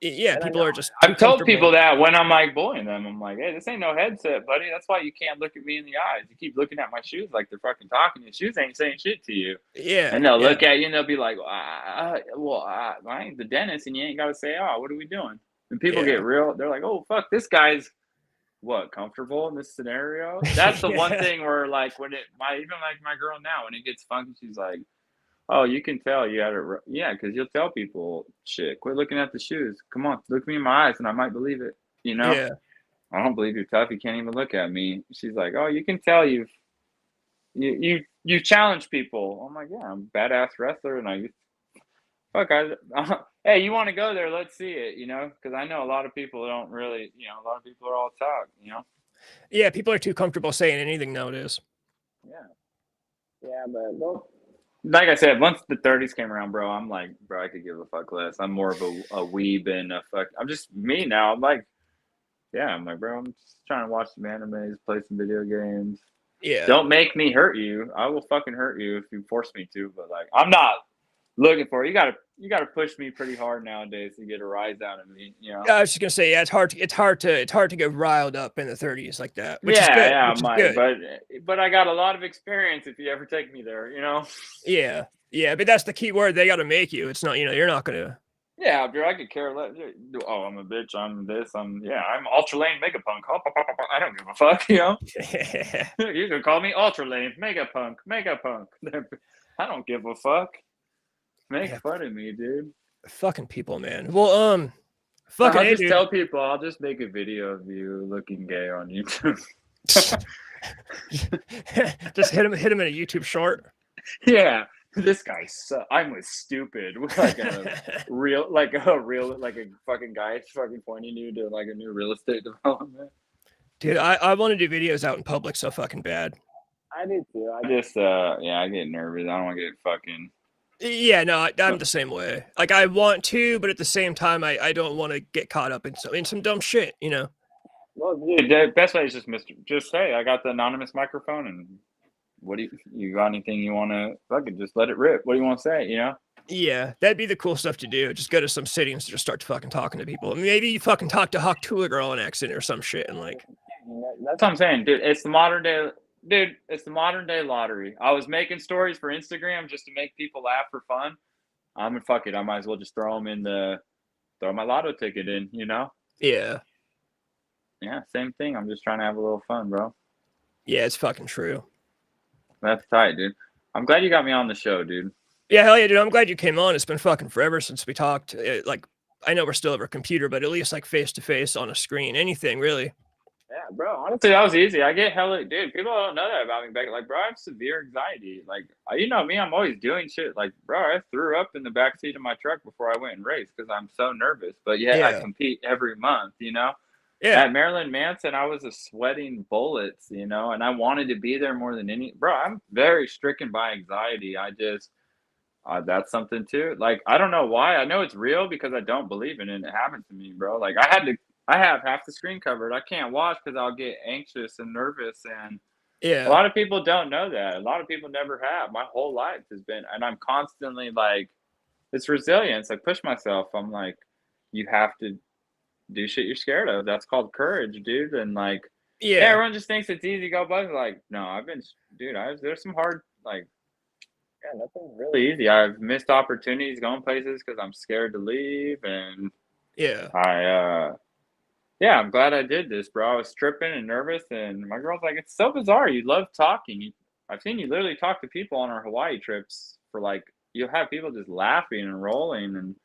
Speaker 1: Yeah, people are just.
Speaker 2: I've told people that when I'm like bullying them, I'm like, hey, this ain't no headset, buddy. That's why you can't look at me in the eyes. You keep looking at my shoes like they're fucking talking. Your shoes ain't saying shit to you.
Speaker 1: Yeah.
Speaker 2: And they'll look at you and they'll be like, I ain't the dentist, and you ain't got to say, oh, what are we doing? And people get real. They're like, oh, fuck, this guy's comfortable in this scenario. That's the one thing where like even like my girl now, when it gets funky, she's like, oh, you can tell you had it. Yeah, because you'll tell people, shit, quit looking at the shoes. Come on, look me in my eyes and I might believe it. You know?
Speaker 1: Yeah.
Speaker 2: I don't believe you're tough. You can't even look at me. She's like, oh, you can tell you challenge people. I'm like, yeah, I'm a badass wrestler. And hey, you want to go there? Let's see it, you know? Because I know a lot of people don't really, you know, a lot of people are all talk, you know?
Speaker 1: Yeah, people are too comfortable saying anything nowadays.
Speaker 2: Yeah. Yeah, but like I said, once the 30s came around, bro, I'm like, bro, I could give a fuck less. I'm more of a weeb and a fuck. I'm just me now. I'm like, bro, I'm just trying to watch some animes, play some video games.
Speaker 1: Yeah.
Speaker 2: Don't make me hurt you. I will fucking hurt you if you force me to. But like, I'm not looking for it. You gotta push me pretty hard nowadays to get a rise out of me. You know.
Speaker 1: I was just gonna say, yeah, it's hard to get riled up in the 30s like that. Which is good.
Speaker 2: Yeah,
Speaker 1: which is good.
Speaker 2: But I got a lot of experience if you ever take me there. You know.
Speaker 1: Yeah, but that's the key word. They got to make you. It's not, you're not gonna.
Speaker 2: Yeah, dude, I could care less. Oh, I'm a bitch. I'm this. I'm ultra lane mega punk. I don't give a fuck, you know. You can call me ultra lane mega punk. I don't give a fuck. Make fun of me, dude.
Speaker 1: Fucking people, man. Well,
Speaker 2: I'll just tell people. I'll just make a video of you looking gay on YouTube.
Speaker 1: Just hit him in a YouTube short.
Speaker 2: Yeah, this guy I'm with stupid. Like a fucking guy fucking pointing you to like a new real estate development.
Speaker 1: Dude, I want to do videos out in public so fucking bad.
Speaker 2: I do too. I just I get nervous. I don't want to get fucking.
Speaker 1: Yeah, no, I'm the same way. Like I want to, but at the same time, I don't want to get caught up in some dumb shit, you know.
Speaker 2: Well, dude, the best way is just say I got the anonymous microphone, and what do you got anything you want to fucking just let it rip? What do you want to say? You know?
Speaker 1: Yeah, that'd be the cool stuff to do. Just go to some city and just start fucking talking to people. Maybe you fucking talk to Hawk Tula Girl in accent or some shit, and like.
Speaker 2: That's what I'm saying, dude. It's the modern day. Dude, it's the modern day lottery. I was making stories for Instagram just to make people laugh for fun. Fuck it. I might as well just throw my lotto ticket in, you know?
Speaker 1: Yeah.
Speaker 2: Yeah, same thing. I'm just trying to have a little fun, bro.
Speaker 1: Yeah, it's fucking true.
Speaker 2: That's tight, dude. I'm glad you got me on the show, dude.
Speaker 1: Yeah, hell yeah, dude. I'm glad you came on. It's been fucking forever since we talked. Like, I know we're still over a computer, but at least like face to face on a screen, anything really.
Speaker 2: Yeah, bro. Honestly, that was easy. I get hella, dude. People don't know that about me, Becky. Like, bro, I have severe anxiety. Like, you know me, I'm always doing shit. Like, bro, I threw up in the backseat of my truck before I went and raced because I'm so nervous. But yeah, I compete every month, you know?
Speaker 1: Yeah.
Speaker 2: At Maryland Manson, I was sweating bullets, you know, and I wanted to be there more than any. Bro, I'm very stricken by anxiety. I just, that's something too. Like, I don't know why. I know it's real because I don't believe in it. It happened to me, bro. Like, I have half the screen covered. I can't watch because I'll get anxious and nervous. And a lot of people don't know that. A lot of people never have. My whole life has been, and I'm constantly like, it's resilience. I push myself. I'm like, you have to do shit you're scared of. That's called courage, dude. And like, yeah, everyone just thinks it's easy to go bug. Like, no, there's some hard, like, yeah, nothing's really easy. I've missed opportunities going places because I'm scared to leave. And yeah, I'm glad I did this, bro. I was tripping and nervous, and my girl's like, it's so bizarre. You love talking. I've seen you literally talk to people on our Hawaii trips for like, you'll have people just laughing and rolling. And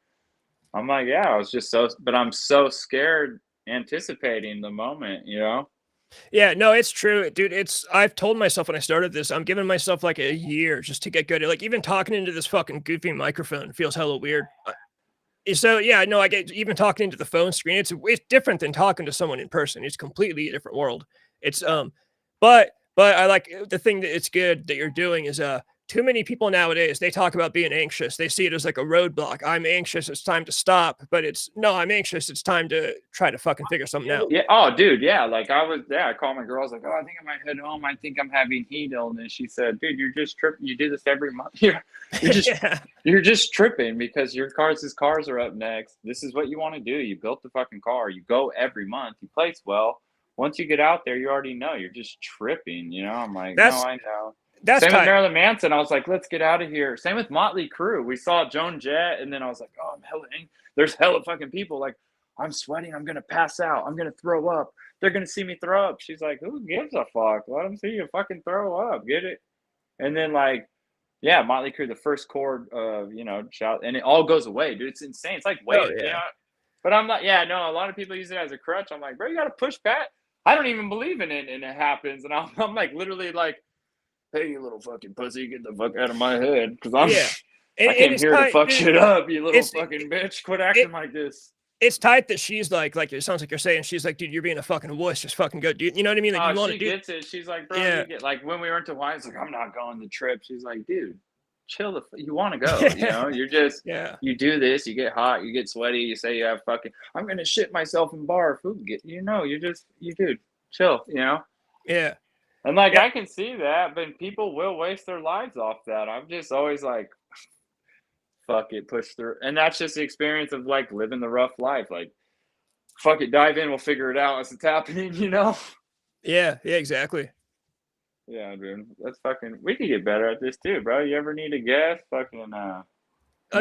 Speaker 2: I'm like, yeah, I was just but I'm so scared anticipating the moment, you know?
Speaker 1: Yeah, no, it's true, dude. I've told myself when I started this, I'm giving myself like a year just to get good at like even talking into this fucking goofy microphone feels hella weird. So yeah, no, I get even talking into the phone screen. It's different than talking to someone in person. It's completely a different world. It's but I like the thing that it's good that you're doing is too many people nowadays, they talk about being anxious. They see it as like a roadblock. I'm anxious. It's time to stop. But no, I'm anxious. It's time to try to fucking figure something out.
Speaker 2: Yeah. Oh, dude. Yeah. Like I called my girl. I was like, oh, I think I might head home. I think I'm having heat illness. She said, dude, you're just tripping. You do this every month. You're just tripping because your cars are up next. This is what you want to do. You built the fucking car. You go every month. You place well. Once you get out there, you already know. You're just tripping. You know, I'm like, no, I know. Same with Marilyn Manson. I was like, let's get out of here. Same with Motley Crue. We saw Joan Jett, and then I was like, oh, I'm hella angry. There's hella fucking people. Like, I'm sweating. I'm going to pass out. I'm going to throw up. They're going to see me throw up. She's like, who gives a fuck? Let them see you fucking throw up. Get it? And then, like, yeah, Motley Crue, the first chord of, you know, shout, and it all goes away, dude. It's insane. It's like, wait, you know? But I'm not, yeah, no, a lot of people use it as a crutch. I'm like, bro, you got to push back. I don't even believe in it, and it happens. And I'm like, literally like, hey, you little fucking pussy, get the fuck out of my head. Because I came here to fuck shit up, you little fucking bitch. Quit acting like this.
Speaker 1: It's tight that she's like it sounds like you're saying, she's like, dude, you're being a fucking wuss. Just fucking go, dude. You know what I mean? Like, you want to do
Speaker 2: gets it. She's like, bro, you get, like, when we went to Hawaii, it's like, I'm not going the trip. She's like, dude, chill you want to go, you know? You're just, you do this, you get hot, you get sweaty, you say you have fucking, I'm going to shit myself and barf. You know, you dude, chill, you know?
Speaker 1: Yeah.
Speaker 2: And like, I can see that, but people will waste their lives off that. I'm just always like, fuck it, push through. And that's just the experience of like living the rough life. Like, fuck it, dive in, we'll figure it out as it's happening, you know?
Speaker 1: Yeah, exactly.
Speaker 2: Yeah, dude. That's fucking, we could get better at this too, bro. You ever need a guest? Fucking,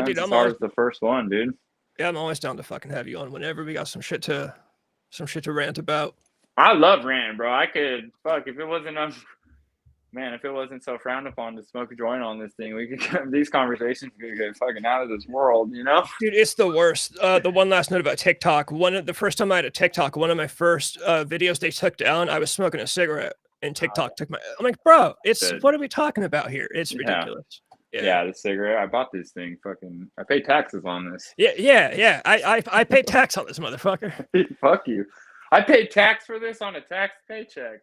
Speaker 1: dude,
Speaker 2: I'm always the first one, dude.
Speaker 1: Yeah, I'm always down to fucking have you on whenever we got some shit to rant about.
Speaker 2: I love ranting, bro. I could, fuck, if it wasn't man, if it wasn't so frowned upon to smoke a joint on this thing, we could these conversations could get fucking out of this world, you know?
Speaker 1: Dude, it's the worst. The one last note about TikTok. The first time I had a TikTok, one of my first videos they took down, I was smoking a cigarette, and TikTok took my. I'm like, bro, it's
Speaker 2: Good.
Speaker 1: what are we talking about here? It's
Speaker 2: Yeah.
Speaker 1: ridiculous.
Speaker 2: Yeah, the cigarette. I bought this thing. Fucking, I pay taxes on this.
Speaker 1: Yeah. I pay tax on this motherfucker.
Speaker 2: Fuck you. I paid tax for this on a tax paycheck.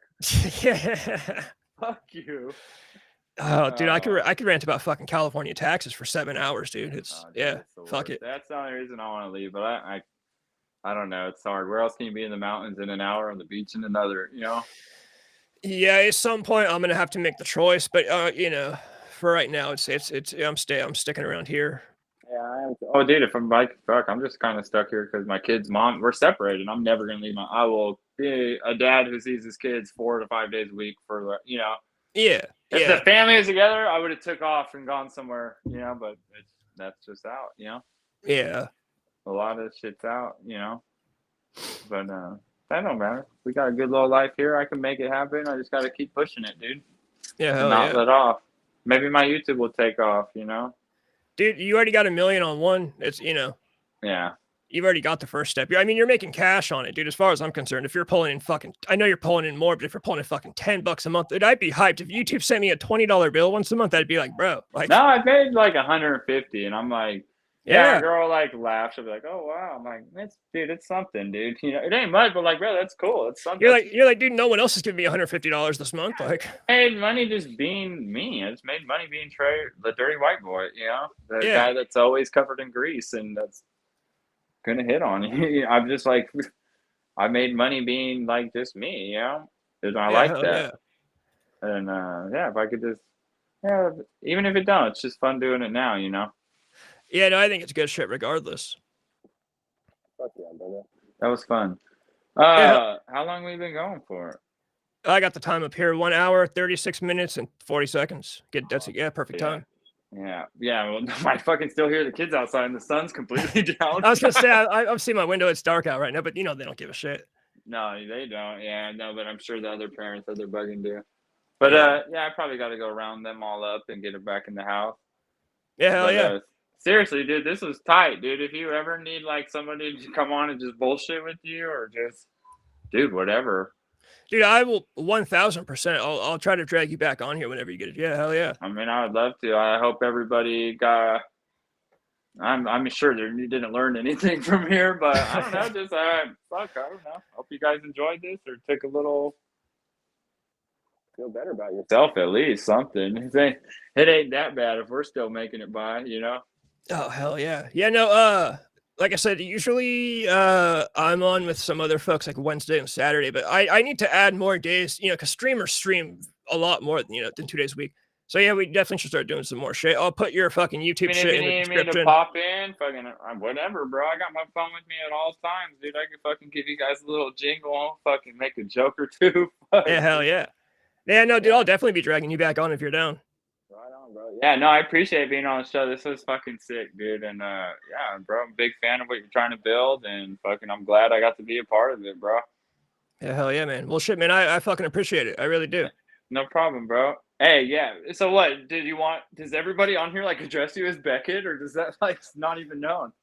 Speaker 1: Yeah.
Speaker 2: Fuck you.
Speaker 1: Oh, dude, I could rant about fucking California taxes for 7 hours, dude. It's
Speaker 2: Dude,
Speaker 1: fuck it.
Speaker 2: That's the only reason I want to leave. But I don't know. It's hard. Where else can you be in the mountains in an hour, on the beach in another? You know?
Speaker 1: Yeah, at some point I'm gonna have to make the choice, but you know, for right now, it's I'm sticking around here.
Speaker 2: Yeah, I am. Oh, dude, if I'm like, fuck, I'm just kind of stuck here because my kid's mom, we're separated. I'm never gonna leave I will be a dad who sees his kids 4 to 5 days a week for, you know.
Speaker 1: Yeah.
Speaker 2: If the family is together, I would have took off and gone somewhere, you know. But that's just out, you know.
Speaker 1: Yeah.
Speaker 2: A lot of shit's out, you know. But that don't matter. We got a good little life here. I can make it happen. I just got to keep pushing it, dude.
Speaker 1: Yeah.
Speaker 2: And not let off. Maybe my YouTube will take off, you know.
Speaker 1: Dude, you already got 1 million on one. It's, you know.
Speaker 2: Yeah.
Speaker 1: You've already got the first step. I mean, you're making cash on it, dude. As far as I'm concerned, if you're pulling in fucking, I know you're pulling in more, but if you're pulling in fucking $10 a month, dude, I'd be hyped. If YouTube sent me a $20 bill once a month, I'd be like, bro, like.
Speaker 2: No, I made like 150, and I'm like, yeah, a girl like laughs. She'll be like, oh wow. I'm like, it's something, dude. You know, it ain't much, but like, bro, that's cool. It's something.
Speaker 1: You're like, dude, no one else is giving me $150 this month. Like,
Speaker 2: I made money just being me. I just made money being the dirty white boy. You know, the guy that's always covered in grease and that's gonna hit on you. I'm just like, I made money being like just me. You know, and I like that. Yeah. And if I could just, even if it don't, it's just fun doing it now. You know.
Speaker 1: Yeah, no, I think it's good shit regardless.
Speaker 2: Fuck yeah, brother. That was fun. How long have we been going for?
Speaker 1: I got the time up here, 1 hour, 36 minutes, and 40 seconds. That's perfect time.
Speaker 2: Yeah. Well, I fucking still hear the kids outside, and the sun's completely down.
Speaker 1: I was gonna say I've seen my window; it's dark out right now, but you know they don't give a shit.
Speaker 2: No, they don't. Yeah, no, but I'm sure the other parents that they're bugging do. But I probably got to go round them all up and get it back in the house.
Speaker 1: Yeah, hell yeah.
Speaker 2: Seriously, dude, this was tight, dude. If you ever need like somebody to come on and just bullshit with you, or just, dude, whatever.
Speaker 1: Dude, I will 1000%. I'll try to drag you back on here whenever you get it. Yeah, hell yeah.
Speaker 2: I mean, I would love to. I hope everybody got. I'm sure they didn't learn anything from here, but I don't know. Just fuck, I don't know. Hope you guys enjoyed this or took a little. Feel better about yourself, at least something. It ain't that bad if we're still making it by, you know.
Speaker 1: Oh hell yeah. Yeah, no, like I said, usually I'm on with some other folks like Wednesday and Saturday, but I need to add more days, you know, because streamers stream a lot more than 2 days a week. So yeah, we definitely should start doing some more shit. I'll put your fucking YouTube shit in the description.
Speaker 2: If you need me to pop in, fucking whatever, bro. I got my phone with me at all times, dude. I can fucking give you guys a little jingle, fucking make a joke or two.
Speaker 1: Yeah, hell yeah. Yeah, no, dude, I'll definitely be dragging you back on if you're down.
Speaker 2: Right on, bro. Yeah, no, I appreciate being on the show. This was fucking sick, dude. And bro, I'm a big fan of what you're trying to build, and fucking I'm glad I got to be a part of it, bro.
Speaker 1: Yeah, hell yeah, man. Well, shit, man, I fucking appreciate it. I really do.
Speaker 2: No problem, bro. Hey, yeah. So what does everybody on here like address you as Beckett, or does that like not even known?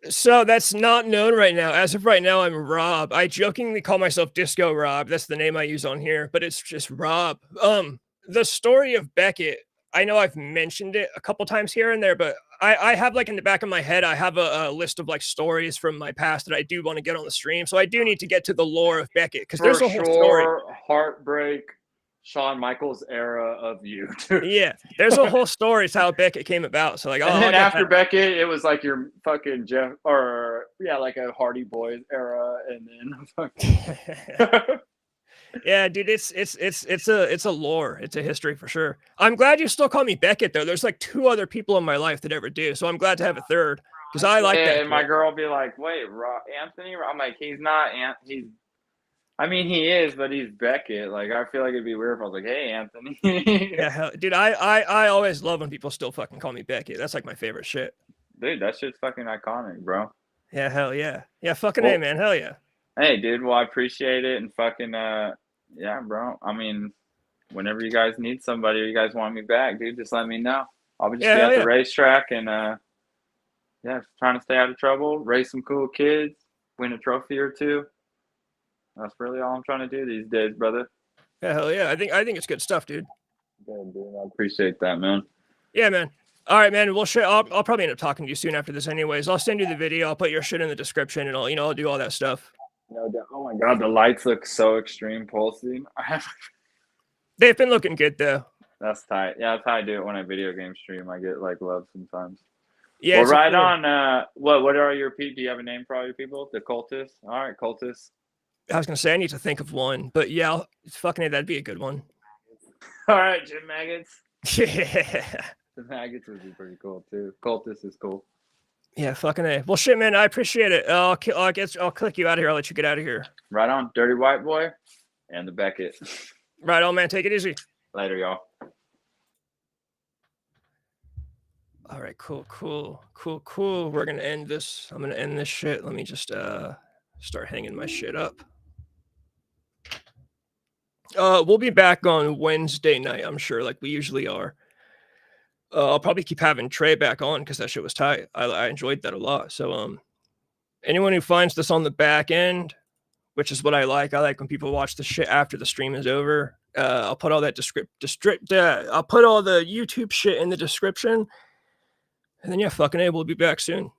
Speaker 1: So that's not known right now. As of right now, I'm Rob. I jokingly call myself Disco Rob. That's the name I use on here, but it's just Rob. The story of Beckett, I know I've mentioned it a couple times here and there, but I have like in the back of my head, I have a list of like stories from my past that I do want to get on the stream. So I do need to get to the lore of Beckett because there's a whole story.
Speaker 2: Heartbreak. Shawn Michaels era of you.
Speaker 1: Yeah, there's a whole story to how Beckett came about. So like,
Speaker 2: and then after Beckett, it was like your fucking Jeff or like a Hardy Boys era, and then
Speaker 1: yeah, dude, it's a lore, it's a history for sure. I'm glad you still call me Beckett though. There's like 2 other people in my life that ever do, so I'm glad to have a third because I like that.
Speaker 2: And my girl will be like, "Wait, Anthony?" I'm like, "He's not. I mean, he is, but he's Beckett. Like, I feel like it'd be weird if I was like, "Hey, Anthony."
Speaker 1: Yeah, dude, I always love when people still fucking call me Beckett. That's like my favorite shit.
Speaker 2: Dude, that shit's fucking iconic, bro.
Speaker 1: Yeah, hell yeah. Yeah, fucking hey, man, hell yeah.
Speaker 2: Hey, dude, well, I appreciate it, and fucking yeah, bro. I mean, whenever you guys need somebody or you guys want me back, dude, just let me know. I'll just
Speaker 1: Yeah,
Speaker 2: be
Speaker 1: hell
Speaker 2: at the
Speaker 1: yeah.
Speaker 2: racetrack and yeah, trying to stay out of trouble, race some cool kids, win a trophy or two. That's really all I'm trying to do these days, brother.
Speaker 1: Yeah, hell yeah. I think it's good stuff, dude.
Speaker 2: Good, dude. I appreciate that, man.
Speaker 1: Yeah, man. All right, man. Well, shit. I'll probably end up talking to you soon after this, anyways. I'll send you the video. I'll put your shit in the description, and I'll do all that stuff.
Speaker 2: No doubt. Oh my god, the lights look so extreme pulsing.
Speaker 1: They've been looking good though.
Speaker 2: That's tight. Yeah, that's how I do it when I video game stream. I get like love sometimes.
Speaker 1: Yeah.
Speaker 2: Well,
Speaker 1: It's
Speaker 2: right
Speaker 1: cool.
Speaker 2: on. What are your people? Do you have a name for all your people? The cultists. All right, cultists.
Speaker 1: I was gonna say I need to think of one, but yeah, fucking that'd be a good one.
Speaker 2: All right, Jim Maggots.
Speaker 1: Yeah.
Speaker 2: The maggots would be pretty cool too. Cultist is cool.
Speaker 1: Yeah, fucking A. Well, shit, man. I appreciate it. I'll click you out of here. I'll let you get out of here.
Speaker 2: Right on, Dirty White Boy, and the Beckett.
Speaker 1: Right on, man. Take it easy.
Speaker 2: Later, y'all.
Speaker 1: All right, cool. We're gonna end this. I'm gonna end this shit. Let me just start hanging my shit up. We'll be back on Wednesday night, I'm sure, like we usually are. I'll probably keep having Trey back on because that shit was tight. I enjoyed that a lot. So anyone who finds this on the back end, which is what I like when people watch the shit after the stream is over. I'll put all that I'll put all the YouTube shit in the description. And then yeah, fucking A, we'll be back soon.